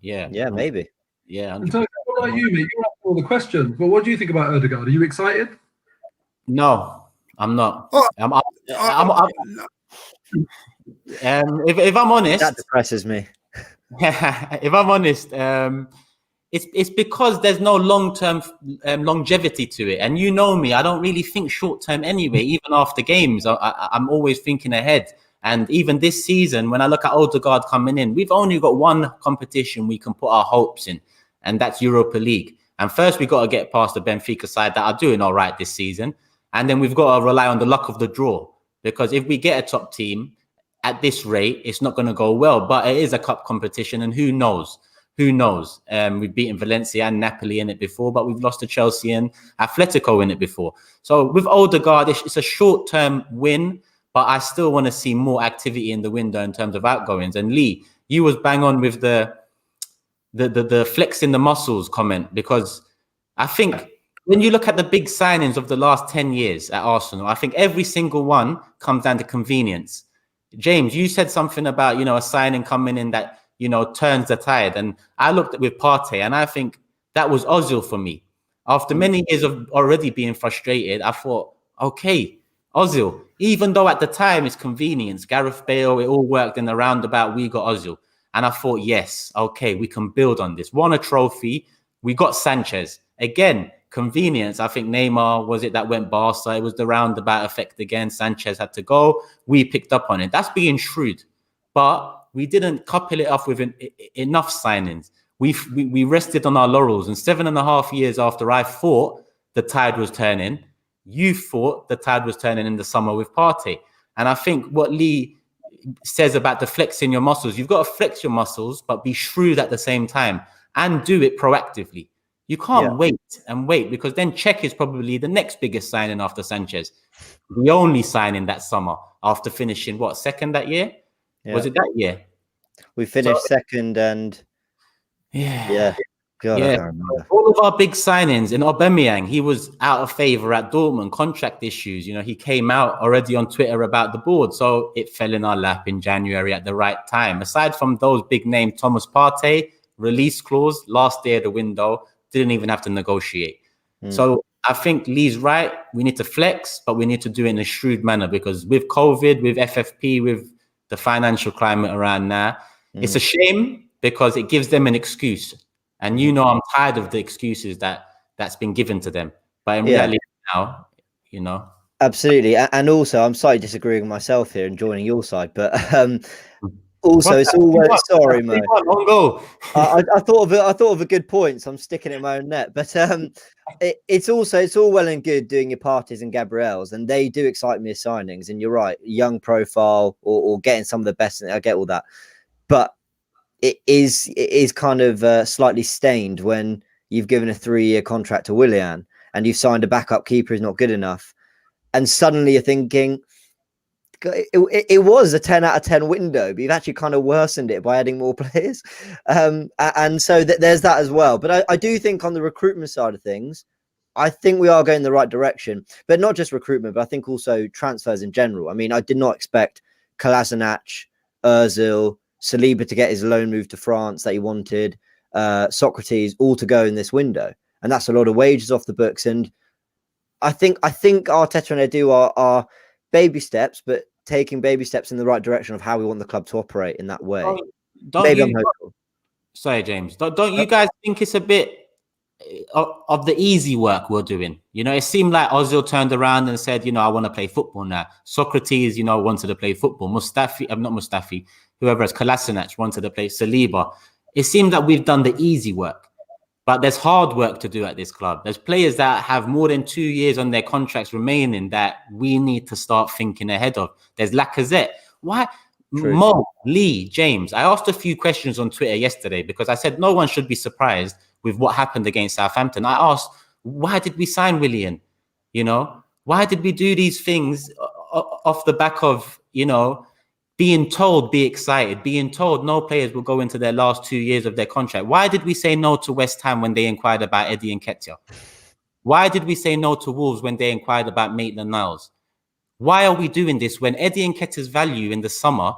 Yeah, maybe. Yeah. So, what about you, mate? You're asking all the questions. But what do you think about Ødegaard? Are you excited? No, I'm not. If I'm honest, that depresses me. If I'm honest, it's because there's no long-term longevity to it. And you know me, I don't really think short-term anyway. Even after games, I'm always thinking ahead. And even this season, when I look at Ødegaard coming in, we've only got one competition we can put our hopes in, and that's Europa League. And first, we've got to get past the Benfica side that are doing all right this season. And then we've got to rely on the luck of the draw. Because if we get a top team at this rate, it's not going to go well. But it is a cup competition, and who knows? Who knows? We've beaten Valencia and Napoli in it before, but we've lost to Chelsea and Atletico in it before. So with Ødegaard, it's a short-term win, but I still want to see more activity in the window in terms of outgoings. And Lee, you was bang on with the flexing the muscles comment, because I think when you look at the big signings of the last 10 years at Arsenal, I think every single one comes down to convenience. James, you said something about, you know, a signing coming in that, you know, turns the tide. And I looked at with Partey, and I think that was Ozil for me. After many years of already being frustrated, I thought, okay, Ozil, even though at the time it's convenience, Gareth Bale, it all worked in the roundabout, we got Ozil. And I thought, yes, okay, we can build on this. Won a trophy. We got Sanchez. Again, convenience. I think Neymar, was it that went Barca? It was the roundabout effect again. Sanchez had to go. We picked up on it. That's being shrewd. But we didn't couple it off with enough signings. We rested on our laurels. And 7.5 years after I thought the tide was turning, you thought the tide was turning in the summer with Partey. And I think what Lee says about the flexing your muscles, you've got to flex your muscles, but be shrewd at the same time and do it proactively. You can't wait, because then Czech is probably the next biggest signing after Sanchez. The only signing that summer after finishing, what, second that year? Yeah. Was it that year? We finished second and... Yeah. God, I can't remember. All of our big signings in Aubameyang, he was out of favour at Dortmund, contract issues. You know, he came out already on Twitter about the board. So it fell in our lap in January at the right time. Aside from those big names, Thomas Partey, release clause, last day of the window, didn't even have to negotiate. So I think Lee's right. We need to flex, but we need to do it in a shrewd manner, because with COVID, with FFP, with the financial climate around now, it's a shame because it gives them an excuse. And you know, I'm tired of the excuses that's been given to them. But in reality now, you know. Absolutely. And also, I'm slightly disagreeing with myself here and joining your side. But also, it's all well. Sorry, Mo. On go. I thought of a good point, so I'm sticking it in my own net. But it's all well and good doing your Parties and Gabriels, and they do excite me as signings. And you're right, young profile or getting some of the best. I get all that, but it is kind of slightly stained when you've given a 3-year contract to Willian and you've signed a backup keeper who's not good enough, and suddenly you're thinking it was a 10 out of 10 window, but you've actually kind of worsened it by adding more players, and so there's that as well. But I do think on the recruitment side of things, I think we are going the right direction, but not just recruitment, but I think also transfers in general. I mean, I did not expect Kolasinac, Ozil, Saliba to get his loan move to France that he wanted, Socrates, all to go in this window, and that's a lot of wages off the books. And I think Arteta and Edu are baby steps, but taking baby steps in the right direction of how we want the club to operate in that way. Sorry, James. Don't you guys think it's a bit of the easy work we're doing? You know, it seemed like Ozil turned around and said, you know, I want to play football now. Socrates, you know, wanted to play football. Whoever has Kolasinac wanted to play. Saliba. it seems that we've done the easy work. But there's hard work to do at this club. There's players that have more than 2 years on their contracts remaining that we need to start thinking ahead of. There's Lacazette. Why? True. Mo, Lee, James. I asked a few questions on Twitter yesterday because I said no one should be surprised with what happened against Southampton. I asked, why did we sign Willian? You know, why did we do these things off the back of, you know, being told, be excited, being told no players will go into their last 2 years of their contract? Why did we say no to West Ham when they inquired about Eddie Nketiah? Why did we say no to Wolves when they inquired about Maitland-Niles? Why are we doing this when Eddie Nketiah's value in the summer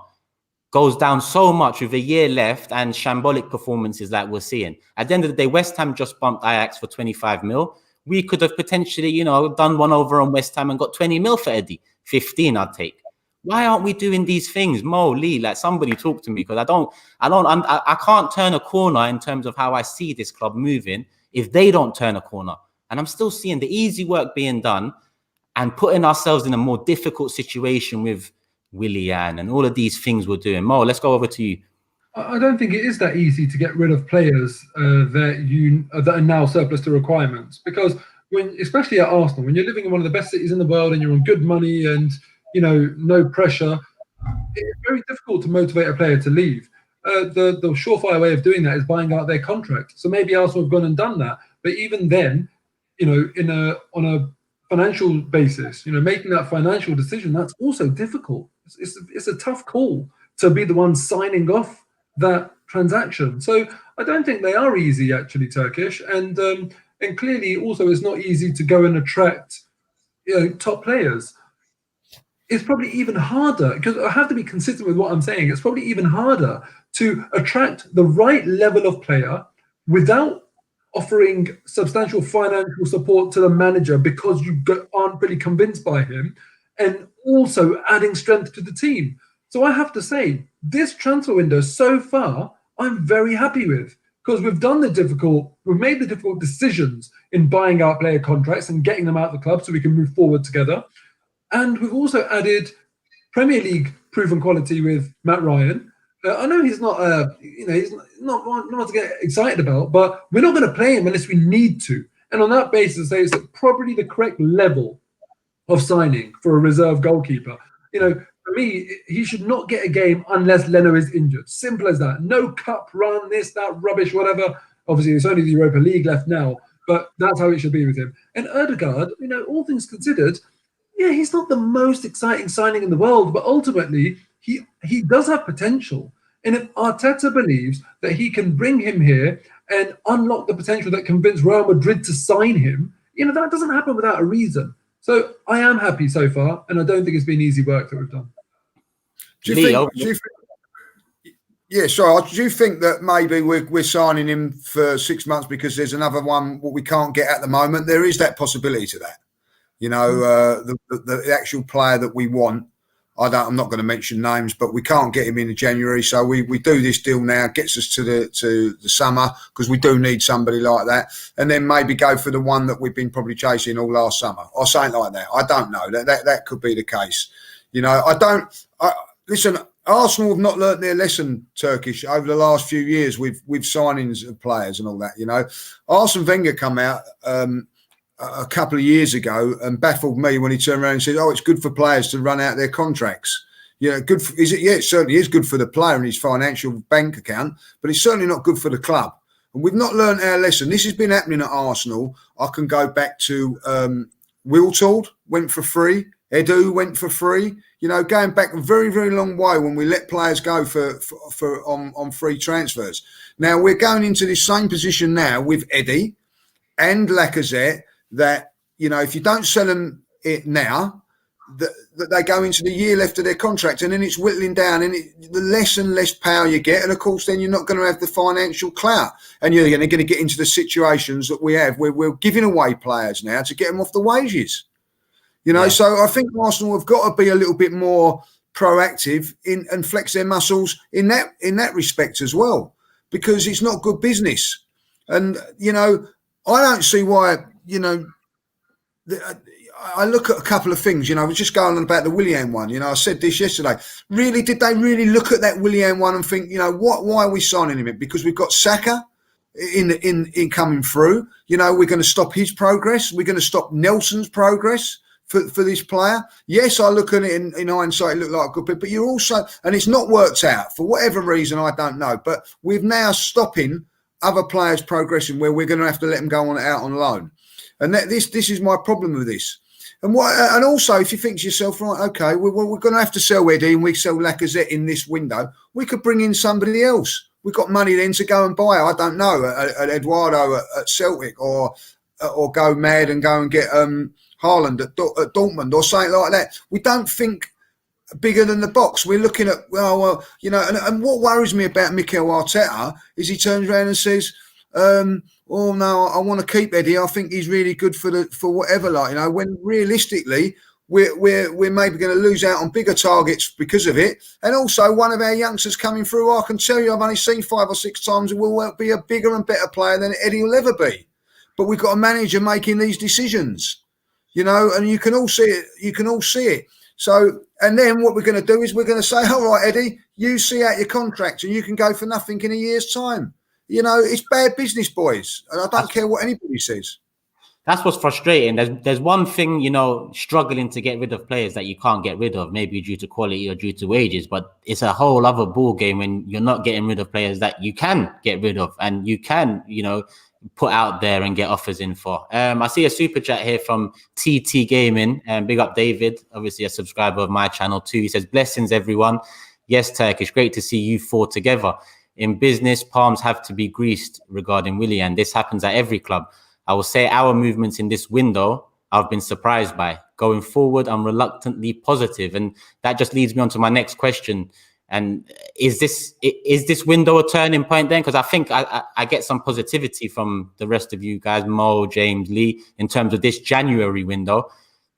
goes down so much with a year left and shambolic performances like we're seeing? At the end of the day, West Ham just bumped Ajax for 25 mil. We could have potentially, you know, done one over on West Ham and got 20 mil for Eddie. 15 I'd take. Why aren't we doing these things? Mo, Lee, like somebody talk to me, because I can't turn a corner in terms of how I see this club moving if they don't turn a corner. And I'm still seeing the easy work being done and putting ourselves in a more difficult situation with Willian and all of these things we're doing. Mo, let's go over to you. I don't think it is that easy to get rid of players that are now surplus to requirements, because especially at Arsenal, when you're living in one of the best cities in the world and you're on good money and, you know, no pressure, it's very difficult to motivate a player to leave. The surefire way of doing that is buying out their contract. So maybe Arsenal have gone and done that, but even then, you know, on a financial basis, you know, making that financial decision, that's also difficult. It's a tough call to be the one signing off that transaction. So I don't think they are easy, actually, Turkish, and clearly also it's not easy to go and attract, you know, top players. It's probably even harder, because I have to be consistent with what I'm saying. It's probably even harder to attract the right level of player without offering substantial financial support to the manager because you aren't really convinced by him, and also adding strength to the team. So I have to say, this transfer window so far, I'm very happy with, because we've made the difficult decisions in buying out player contracts and getting them out of the club so we can move forward together. And we've also added Premier League proven quality with Matt Ryan. I know he's not, he's not one to get excited about, but we're not going to play him unless we need to. And on that basis, it's probably the correct level of signing for a reserve goalkeeper. You know, for me, he should not get a game unless Leno is injured. Simple as that. No cup run, this, that, rubbish, whatever. Obviously, it's only the Europa League left now, but that's how it should be with him. And Ødegaard, you know, all things considered, yeah, he's not the most exciting signing in the world, but ultimately he does have potential. And if Arteta believes that he can bring him here and unlock the potential that convinced Real Madrid to sign him, you know, that doesn't happen without a reason. So I am happy so far, and I don't think it's been easy work that we've done. Do you think that maybe we're signing him for 6 months because there's another one what we can't get at the moment? There is that possibility to that. You know, the actual player that we want, I'm not going to mention names, but we can't get him in January. So we do this deal now, gets us to the summer, because we do need somebody like that. And then maybe go for the one that we've been probably chasing all last summer or something like that. I don't know. That could be the case. You know, listen, Arsenal have not learnt their lesson, Turkish, over the last few years with signings of players and all that. You know, Arsene Wenger come out a couple of years ago and baffled me when he turned around and said, "Oh, it's good for players to run out their contracts." You know, good for, is it? Yeah, it certainly is good for the player and his financial bank account, but it's certainly not good for the club. And we've not learned our lesson. This has been happening at Arsenal. I can go back to Wiltord went for free. Edu went for free. You know, going back a very, very long way when we let players go on free transfers. Now we're going into this same position now with Eddie and Lacazette. That, you know, if you don't sell them it now, that they go into the year left of their contract, and then it's whittling down, and the less and less power you get, and of course then you're not going to have the financial clout, and you're going to get into the situations that we have where we're giving away players now to get them off the wages. You know, So I think Arsenal have got to be a little bit more proactive and flex their muscles in that respect as well, because it's not good business. And, you know, I don't see why, you know, I look at a couple of things, I was just going on about the Willian one. I said this yesterday. Really, did they really look at that Willian one and think, why are we signing him? Because we've got Saka in coming through. We're going to stop his progress. We're going to stop Nelson's progress for this player. Yes, I look at it in hindsight, it looked like a good bit, but you're also, and it's not worked out for whatever reason, I don't know, but we're now stopping other players progressing where we're going to have to let them go out on loan. And this is my problem with this. And also, if you think to yourself, right, okay, we're going to have to sell Eddie and we sell Lacazette in this window, we could bring in somebody else. We've got money then to go and buy, I don't know, at Eduardo at Celtic, or go mad and go and get Haaland at Dortmund or something like that. We don't think bigger than the box. We're looking at, and what worries me about Mikel Arteta is he turns around and says, oh no, I want to keep Eddie. I think he's really good for whatever. When realistically we're maybe going to lose out on bigger targets because of it. And also, one of our youngsters coming through, I can tell you, I've only seen 5 or 6 times, will be a bigger and better player than Eddie will ever be. But we've got a manager making these decisions, and you can all see it. You can all see it. So, and then what we're going to do is we're going to say, all right, Eddie, you see out your contract and you can go for nothing in a year's time. It's bad business, boys. And I don't care what anybody says. That's what's frustrating. There's one thing, struggling to get rid of players that you can't get rid of, maybe due to quality or due to wages, but it's a whole other ball game when you're not getting rid of players that you can get rid of and you can, put out there and get offers in for. I see a super chat here from TT Gaming, and big up David, obviously a subscriber of my channel too. He says, blessings everyone. Yes, Turkish, great to see you 4 together. In business, palms have to be greased regarding Willian. This happens at every club. I will say our movements in this window, I've been surprised by. Going forward, I'm reluctantly positive. And that just leads me on to my next question. And is this window a turning point then? Because I think I get some positivity from the rest of you guys, Mo, James, Lee, in terms of this January window.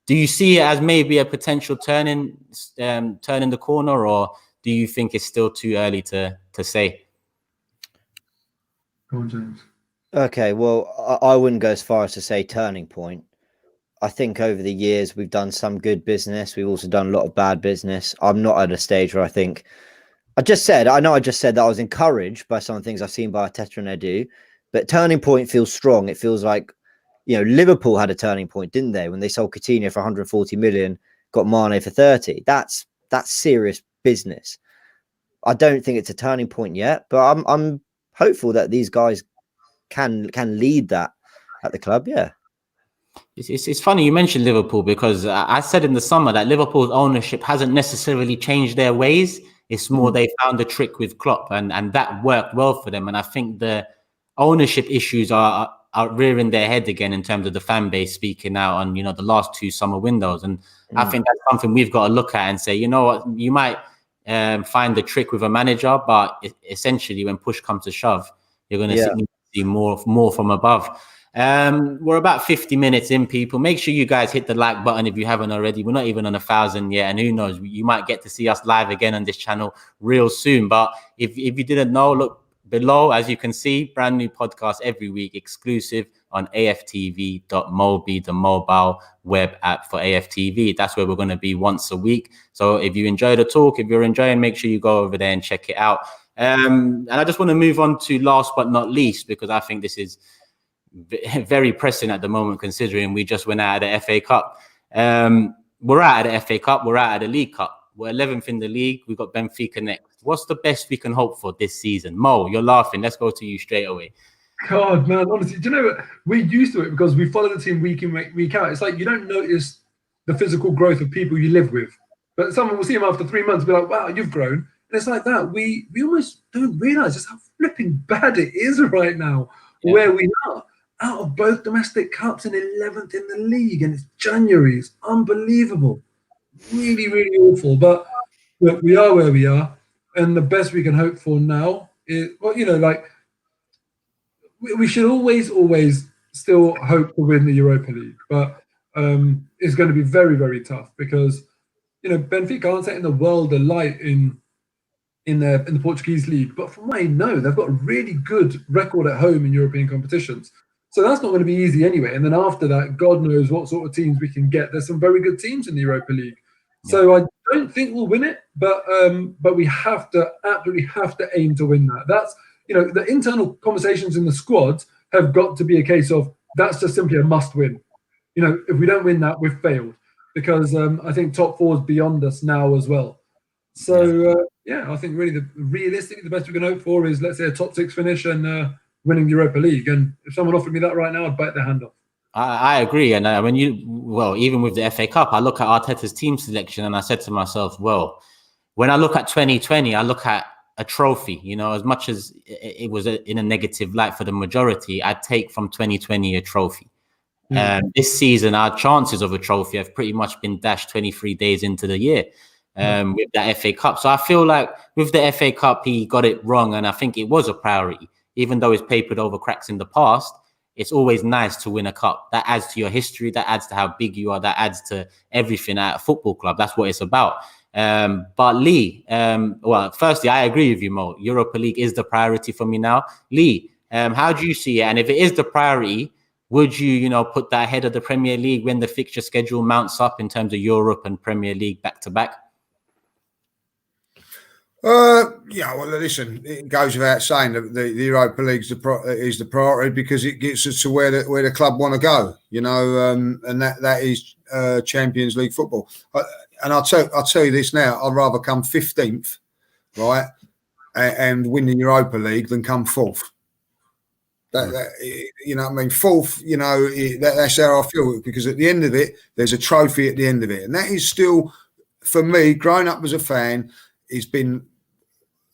Do you see it as maybe a potential turning the corner, or do you think it's still too early to say? Go on, James. Okay, well, I wouldn't go as far as to say turning point. I think over the years we've done some good business. We've also done a lot of bad business. I'm not at a stage where I just said that I was encouraged by some things I've seen by Arteta and Edu, but turning point feels strong. It feels like, Liverpool had a turning point, didn't they? When they sold Coutinho for 140 million, got Mane for 30. That's serious business. I don't think it's a turning point yet, but I'm hopeful that these guys can lead that at the club. Yeah. It's funny you mentioned Liverpool, because I said in the summer that Liverpool's ownership hasn't necessarily changed their ways. It's more they found a trick with Klopp, and that worked well for them. And I think the ownership issues are rearing their head again in terms of the fan base speaking out on, the last 2 summer windows. And I think that's something we've got to look at and say, you know what, you might find the trick with a manager, but essentially when push comes to shove, you're going to see more from above. We're about 50 minutes in, people. Make sure you guys hit the like button if you haven't already. We're not even on 1,000 yet, and who knows, you might get to see us live again on this channel real soon. But if you didn't know, look below, as you can see, brand new podcast every week, exclusive on AFTV.mobi, the mobile web app for AFTV. That's where we're going to be once a week. So if you enjoy the talk, if you're enjoying, make sure you go over there and check it out. And I just want to move on to last but not least, because I think this is very pressing at the moment, considering we just went out of the FA Cup. We're out of the FA Cup. We're out of the League Cup. We're 11th in the league. We've got Benfica next. What's the best we can hope for this season? Mo, you're laughing. Let's go to you straight away. God, man, honestly, do you know what? We're used to it because we follow the team week in, week out. It's like you don't notice the physical growth of people you live with. But someone will see them after 3 months and be like, wow, you've grown. And it's like that. We almost don't realise just how flipping bad it is right now where we are. Out of both domestic cups and 11th in the league, and it's January. It's unbelievable. Really, really awful. But look, we are where we are, and the best we can hope for now is, well, we should always still hope to win the Europa League, but it's going to be very, very tough because Benfica aren't setting the world alight in the Portuguese league, but from what I know, they've got a really good record at home in European competitions. So that's not going to be easy anyway. And then after that, God knows what sort of teams we can get. There's some very good teams in the Europa League. So I don't think we'll win it, but we absolutely have to aim to win that. That's, the internal conversations in the squad have got to be a case of that's just simply a must win. If we don't win that, we've failed, because I think top four is beyond us now as well. So I think really realistically the best we can hope for is, let's say, a top 6 finish and winning the Europa League. And if someone offered me that right now, I'd bite their hand off. I agree. And even with the FA Cup, I look at Arteta's team selection and I said to myself, well, when I look at 2020, I look at a trophy, as much as it was in a negative light for the majority, I'd take from 2020 a trophy. This season, our chances of a trophy have pretty much been dashed 23 days into the year with that FA Cup. So I feel like with the FA Cup, he got it wrong. And I think it was a priority, even though it's papered over cracks in the past. It's always nice to win a cup. That adds to your history. That adds to how big you are. That adds to everything at a football club. That's what it's about. But Lee, firstly, I agree with you, Mo. Europa League is the priority for me now. Lee, how do you see it? And if it is the priority, would you, put that ahead of the Premier League when the fixture schedule mounts up in terms of Europe and Premier League back to back? Well, listen, it goes without saying that the Europa League is the priority, because it gets us to where the club want to go, and that is Champions League football. And I'll tell you this now: I'd rather come 15th, right, and win the Europa League than come 4th. Fourth. That's how I feel, because at the end of it, there's a trophy at the end of it, and that is still, for me, growing up as a fan, it's been,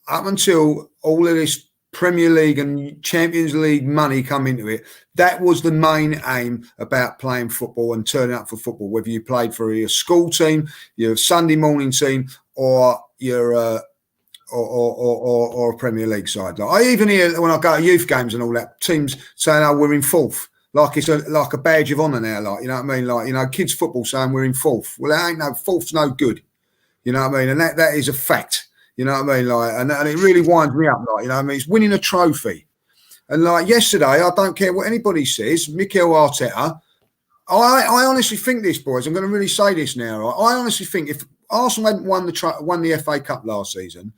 up until all of this Premier League and Champions League money come into it, that was the main aim about playing football and turning up for football, whether you played for your school team, your Sunday morning team, or your or a Premier League side. Like, I even hear when I go to youth games and all that, teams saying, "Oh, we're in 4th," like it's like a badge of honour now. Like, you know what I mean? Like, kids football saying we're in 4th. Well, that ain't no 4th's no good. You know what I mean? And that is a fact. You know what I mean? Like, and it really winds me up. Like, it's winning a trophy. And like yesterday, I don't care what anybody says, Mikel Arteta, I honestly think this, boys, I'm going to really say this now. Right? I honestly think if Arsenal hadn't won the FA Cup last season,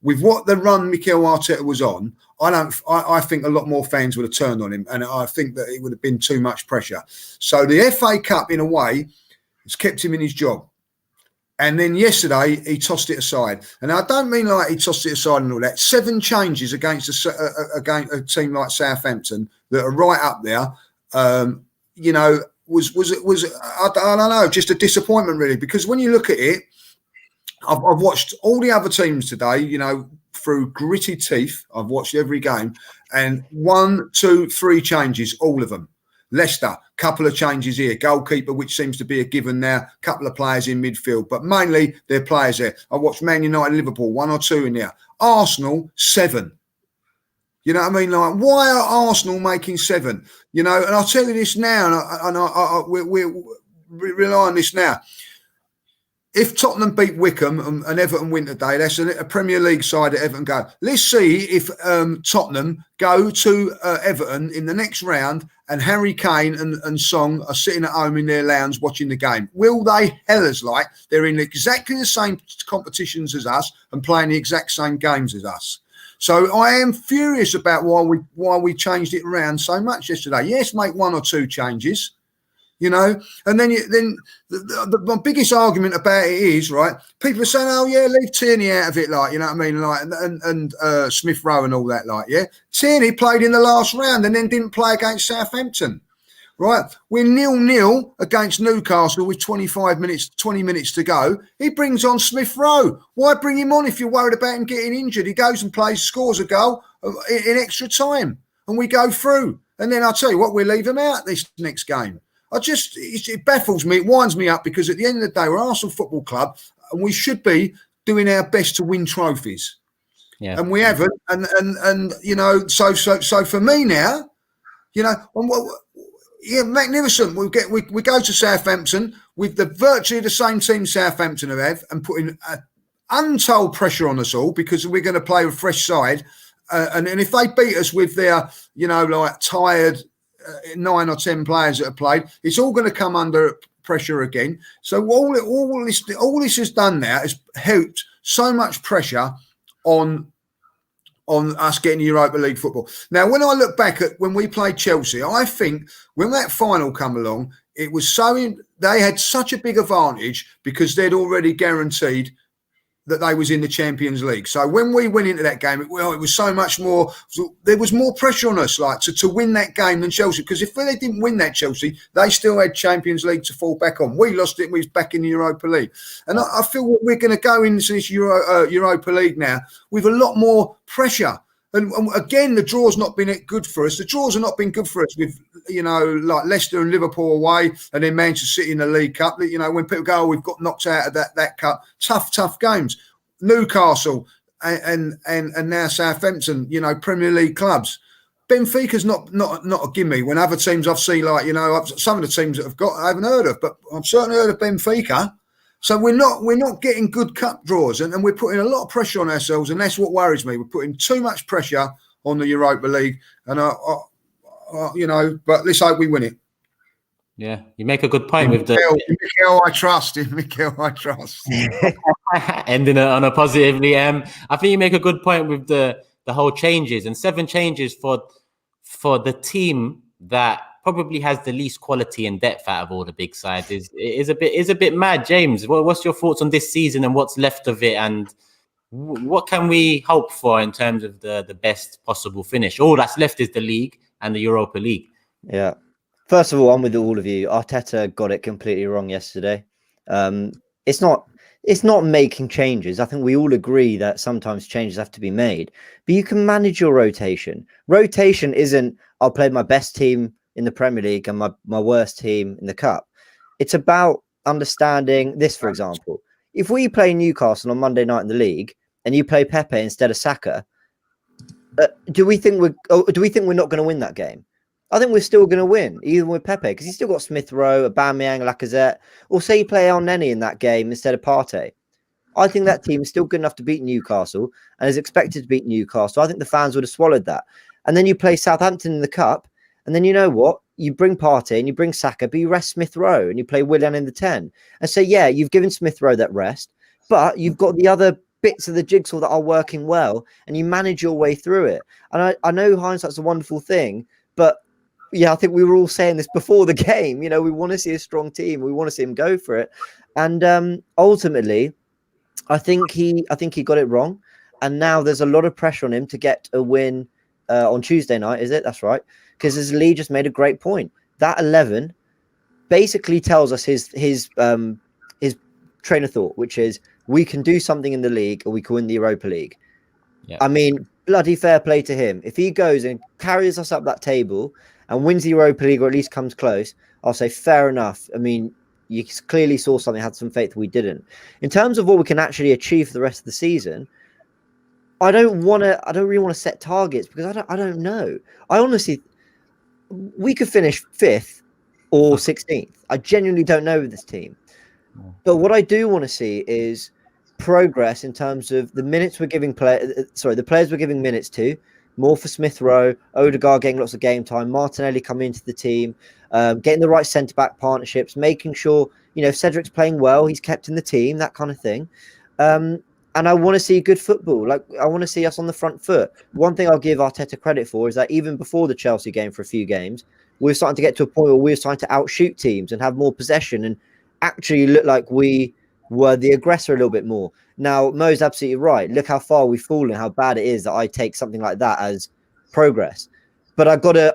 with what the run Mikel Arteta was on, I think a lot more fans would have turned on him, and I think that it would have been too much pressure. So the FA Cup, in a way, has kept him in his job. And then yesterday, he tossed it aside. And I don't mean like he tossed it aside and all that. 7 changes against a team like Southampton that are right up there, was I don't know, just a disappointment, really. Because when you look at it, I've watched all the other teams today, through gritty teeth. I've watched every game. And 1, 2, 3 changes, all of them. Leicester, couple of changes here. Goalkeeper, which seems to be a given now. Couple of players in midfield, but mainly they're players there. I watched Man United, Liverpool, 1 or 2 in there. Arsenal, 7. You know what I mean? Like, why are Arsenal making 7? And I'll tell you this now, and we rely on this now. If Tottenham beat Wickham and Everton win today, that's a Premier League side that Everton go. Let's see if Tottenham go to Everton in the next round and Harry Kane and Song are sitting at home in their lounge watching the game. Will they? Hellers like. They're in exactly the same competitions as us and playing the exact same games as us. So I am furious about why we changed it around so much yesterday. Yes, make 1 or 2 changes. And then my biggest argument about it is, right, people are saying, oh, yeah, leave Tierney out of it, like, you know what I mean, like, and Smith Rowe and all that, like, yeah. Tierney played in the last round and then didn't play against Southampton, right? We're 0-0 against Newcastle with 20 minutes to go. He brings on Smith Rowe. Why bring him on if you're worried about him getting injured? He goes and plays, scores a goal in extra time, and we go through. And then I'll tell you what, we'll leave him out this next game. It baffles me, it winds me up, because at the end of the day, we're Arsenal Football Club and we should be doing our best to win trophies. Yeah. And we haven't. And so for me now, magnificent. We go to Southampton with virtually the same team Southampton have and putting untold pressure on us all, because we're going to play a fresh side. And if they beat us with their, like, tired, 9 or 10 players that have played. It's all going to come under pressure again. So all this has done now is helped so much pressure on us getting Europa League football. Now, when I look back at when we played Chelsea, I think when that final come along, it was they had such a big advantage because they'd already guaranteed that they was in the Champions League. So when we went into that game, it was so much more. There was more pressure on us, like to win that game than Chelsea. Because if they didn't win that Chelsea, they still had Champions League to fall back on. We lost it. We was back in the Europa League, and I feel we're going to go into this Europa League now with a lot more pressure. And again, the draw's not been good for us. The draws have not been good for us with, like Leicester and Liverpool away, and then Manchester City in the League Cup. When people go, oh, we've got knocked out of that cup. Tough games. Newcastle and now Southampton, Premier League clubs. Benfica's not a gimme. When other teams I've seen, some of the teams that have got, I haven't heard of, but I've certainly heard of Benfica. So we're not getting good cup draws, and we're putting a lot of pressure on ourselves, and that's what worries me. We're putting too much pressure on the Europa League, and but let's hope we win it. Yeah, you make a good point with Mikel, I trust. Mikel, I trust. Ending on a positively. I think you make a good point with the whole changes, and 7 changes for the team that probably has the least quality and depth out of all the big sides is a bit mad. James, what's your thoughts on this season and what's left of it, and what can we hope for in terms of the best possible finish? All that's left is the league and the Europa League. Yeah. First of all, I'm with all of you. Arteta got it completely wrong yesterday. It's not making changes. I think we all agree that sometimes changes have to be made, but you can manage your rotation. Rotation isn't, I'll play my best team in the Premier League and my worst team in the Cup. It's about understanding this, for example. If we play Newcastle on Monday night in the league and you play Pepe instead of Saka, do we think we're not going to win that game? I think we're still going to win, even with Pepe, because he's still got Smith Rowe, Aubameyang, Lacazette, or say you play El Neni in that game instead of Partey. I think that team is still good enough to beat Newcastle and is expected to beat Newcastle. I think the fans would have swallowed that. And then you play Southampton in the Cup, and then you know what? You bring Partey and you bring Saka, but you rest Smith Rowe and you play Willian in the 10. And so, yeah, you've given Smith Rowe that rest, but you've got the other bits of the jigsaw that are working well, and you manage your way through it. And I know hindsight's a wonderful thing, but yeah, I think we were all saying this before the game. We want to see a strong team. We want to see him go for it. And ultimately, I think he got it wrong. And now there's a lot of pressure on him to get a win on Tuesday night, is it? That's right. Because as Lee just made a great point, that 11 basically tells us his train of thought, which is we can do something in the league or we can win the Europa League. Yeah. I mean, bloody fair play to him. If he goes and carries us up that table and wins the Europa League or at least comes close, I'll say fair enough. I mean, you clearly saw something, had some faith we didn't. In terms of what we can actually achieve for the rest of the season, I don't really want to set targets because I don't know. I honestly, we could finish 5th or 16th. I genuinely don't know with this team. But what I do want to see is progress in terms of the minutes we're giving the players we're giving minutes to. More for Smith Rowe, Odegaard getting lots of game time, Martinelli coming into the team, getting the right centre-back partnerships, making sure, Cedric's playing well, he's kept in the team, that kind of thing. And I want to see good football. I want to see us on the front foot. One thing I'll give Arteta credit for is that even before the Chelsea game for a few games, we're starting to get to a point where we're starting to outshoot teams and have more possession and actually look like we were the aggressor a little bit more. Now, Mo's absolutely right. Look how far we've fallen, how bad it is that I take something like that as progress. But I gotta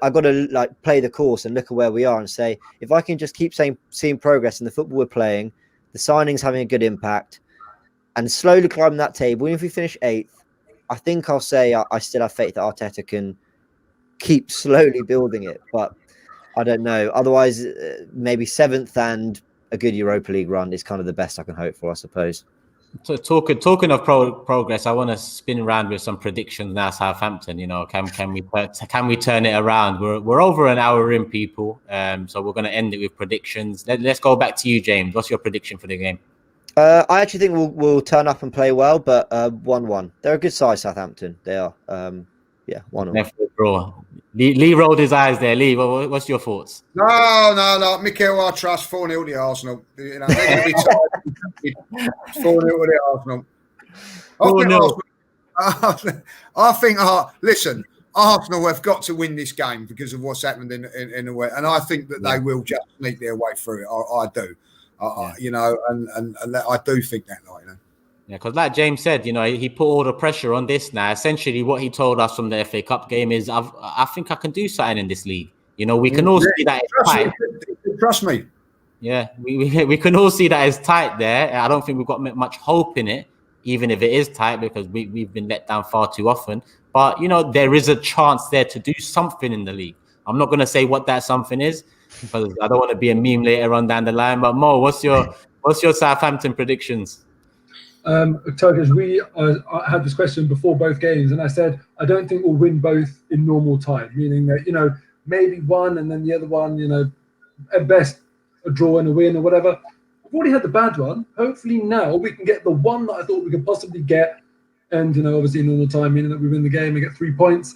play the course and look at where we are and say, if I can just keep seeing progress in the football we're playing, the signings having a good impact, and slowly climb that table, even if we finish 8th, I think I'll say I still have faith that Arteta can keep slowly building it. But I don't know. Otherwise, maybe 7th and a good Europa League run is kind of the best I can hope for, I suppose. So talking of progress, I want to spin around with some predictions now. Southampton, can we turn it around? We're over an hour in, people. So we're going to end it with predictions. Let's go back to you, James. What's your prediction for the game? I actually think we'll turn up and play well, but 1-1. They're a good size, Southampton. They are. 1-1. Draw. Lee rolled his eyes there. Lee, what's your thoughts? No. Mikel, I trust 4-0 to Arsenal. You know, they're going to be tired. 4-0 to the Arsenal. 4-0. I think, listen, Arsenal have got to win this game because of what's happened in the way, and I think that they will just sneak their way through it. I do, you know, and I do think that, like, you know. Yeah, because like James said, you know, he put all the pressure on this now. Essentially, what he told us from the FA Cup game is, I think I can do something in this league. You know, we can all see that it's tight. Trust me. Yeah, we can all see that it's tight there. I don't think we've got much hope in it, even if it is tight, because we've been let down far too often. But, you know, there is a chance there to do something in the league. I'm not going to say what that something is, because I don't want to be a meme later on down the line. But Mo, what's your Southampton predictions? Turkish, I had this question before both games, and I said I don't think we'll win both in normal time, meaning that, you know, maybe one and then the other one, you know, at best a draw and a win or whatever. We've already had the bad one. Hopefully now we can get the one that I thought we could possibly get, and, you know, obviously in normal time, meaning that we win the game and get 3 points.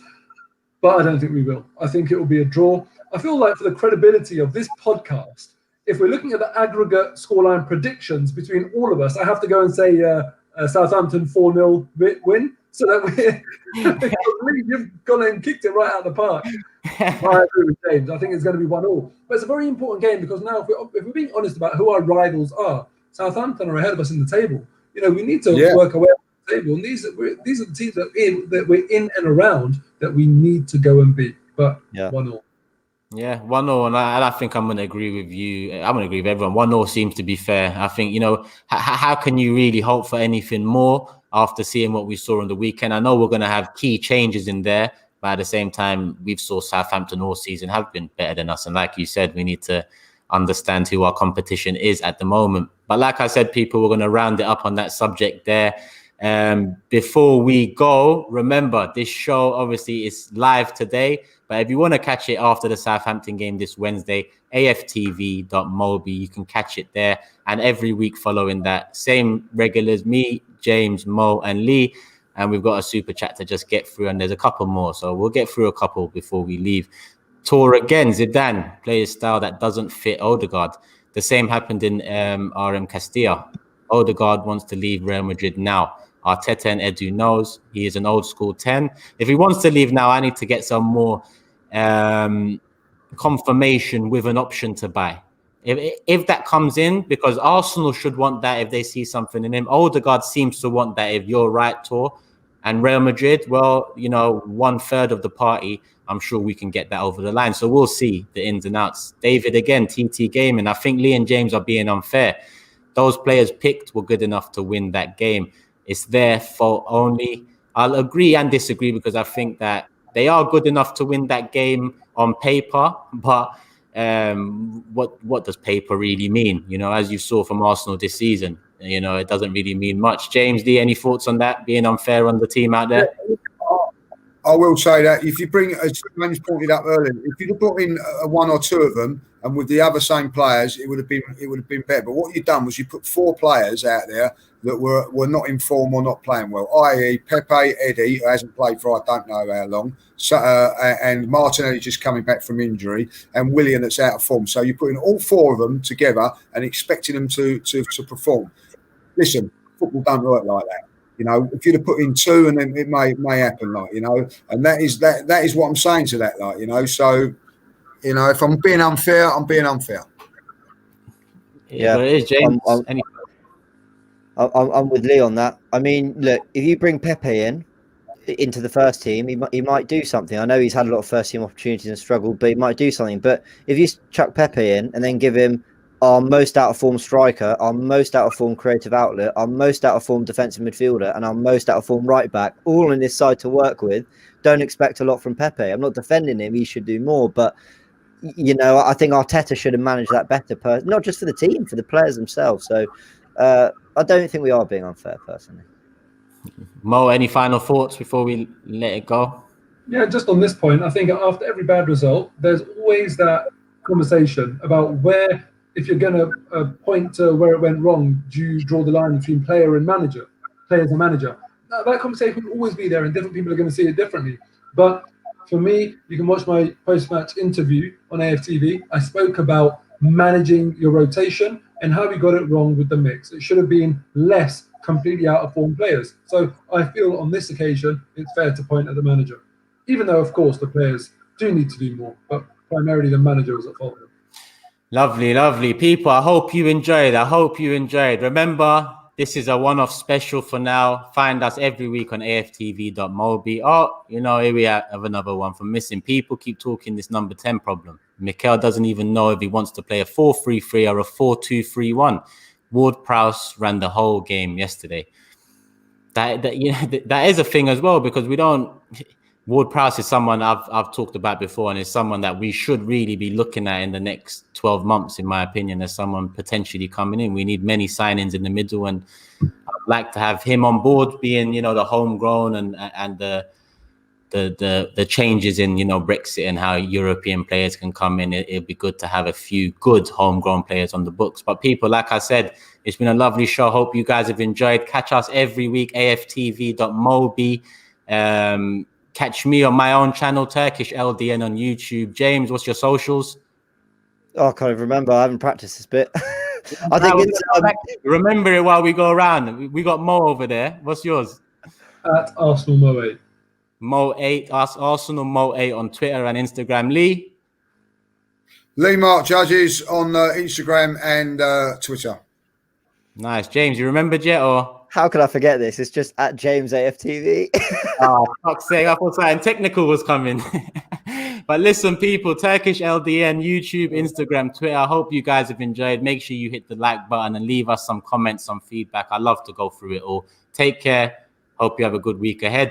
But I don't think we will. I think it will be a draw. I feel like for the credibility of this podcast, if we're looking at the aggregate scoreline predictions between all of us, I have to go and say Southampton 4-0 win, so that you've gone and kicked it right out of the park. I agree with James. I think it's going to be 1-1. But it's a very important game because now, if we're being honest about who our rivals are, Southampton are ahead of us in the table. You know, we need to work our way up the table, and these are the teams that we're in and around that we need to go and beat. But 1-1. Yeah, 1-0, and I think I'm going to agree with you. I'm going to agree with everyone. 1-0 seems to be fair. I think, you know, how can you really hope for anything more after seeing what we saw on the weekend? I know we're going to have key changes in there, but at the same time, we've saw Southampton all season have been better than us. And like you said, we need to understand who our competition is at the moment. But like I said, people, we're going to round it up on that subject there. Before we go, remember, this show obviously is live today. But if you want to catch it after the Southampton game this Wednesday, AFTV.mobi, you can catch it there. And every week following that, same regulars, me, James, Mo, and Lee. And we've got a super chat to just get through. And there's a couple more. So we'll get through a couple before we leave. Tour again, Zidane, player style that doesn't fit Odegaard. The same happened in RM Castilla. Odegaard wants to leave Real Madrid now. Arteta and Edu knows he is an old school 10. If he wants to leave now, I need to get some more confirmation with an option to buy. If that comes in, because Arsenal should want that if they see something in him. Odegaard seems to want that if you're right, Tor. And Real Madrid, well, you know, 1/3 of the party, I'm sure we can get that over the line. So we'll see the ins and outs. David, again, TT Gaming. I think Lee and James are being unfair. Those players picked were good enough to win that game. It's their fault only. I'll agree and disagree because I think that they are good enough to win that game on paper. But what does paper really mean? You know, as you saw from Arsenal this season, you know, it doesn't really mean much. James, D, any thoughts on that being unfair on the team out there? I will say that if you bring, as James pointed out earlier, if you'd have brought in one or two of them and with the other same players, it would have been better. But what you've done was you put 4 players out there that were not in form or not playing well, i.e. Pepe, Eddie, who hasn't played for I don't know how long, so, and Martinelli just coming back from injury, and Willian that's out of form. So you're putting all 4 of them together and expecting them to perform. Listen, football don't work like that. You know, if you'd have put in 2, and then it may happen, like, you know, and that is what I'm saying to that, like, you know. So, you know, if I'm being unfair, I'm being unfair. Yeah, it is, James. I'm with Lee on that. I mean, look, if you bring Pepe into the first team, he might do something. I know he's had a lot of first team opportunities and struggled, but he might do something. But if you chuck Pepe in and then give him our most out of form striker, our most out of form creative outlet, our most out of form defensive midfielder, and our most out of form right back, all on this side to work with, don't expect a lot from Pepe. I'm not defending him; he should do more. But you know, I think Arteta should have managed that better, not just for the team, for the players themselves. So I don't think we are being unfair, personally. Mo, any final thoughts before we let it go? Yeah, just on this point, I think after every bad result, there's always that conversation about where, if you're going to point to where it went wrong, do you draw the line between players and manager? That conversation will always be there, and different people are going to see it differently. But For me, you can watch my post-match interview on AFTV. I spoke about managing your rotation and how we got it wrong with the mix. It should have been less completely out of form players. So I feel on this occasion, it's fair to point at the manager, even though, of course, the players do need to do more, but primarily the manager is at fault. Lovely, lovely. People, I hope you enjoyed. I hope you enjoyed. Remember, this is a one-off special for now. Find us every week on aftv.mobi. Oh, you know, here we have another one from Missing People. Keep talking this number 10 problem. Mikel doesn't even know if he wants to play a 4-3-3 or a 4-2-3-1. Ward-Prowse ran the whole game yesterday. That is a thing as well, because we don't... Ward-Prowse is someone I've talked about before, and is someone that we should really be looking at in the next 12 months, in my opinion, as someone potentially coming in. We need many signings in the middle, and I'd like to have him on board, being, you know, the homegrown and the changes in, you know, Brexit and how European players can come in. It'd be good to have a few good homegrown players on the books. But people, like I said, it's been a lovely show. Hope you guys have enjoyed. Catch us every week, aftv.mobi. Catch me on my own channel, Turkish LDN on YouTube. James, what's your socials? Oh, I can't even remember. I haven't practiced this bit. I think it's remember it while we go around. We got Mo over there. What's yours? At Arsenal Mo8. Mo8, Arsenal Mo8 on Twitter and Instagram. Lee Mark Judges on Instagram and Twitter. Nice. James, you remembered yet, or? How could I forget this? It's just at James AFTV. Oh, fuck's sake, I thought something technical was coming. But listen, people, Turkish LDN, YouTube, Instagram, Twitter. I hope you guys have enjoyed. Make sure you hit the like button and leave us some comments, some feedback. I love to go through it all. Take care. Hope you have a good week ahead.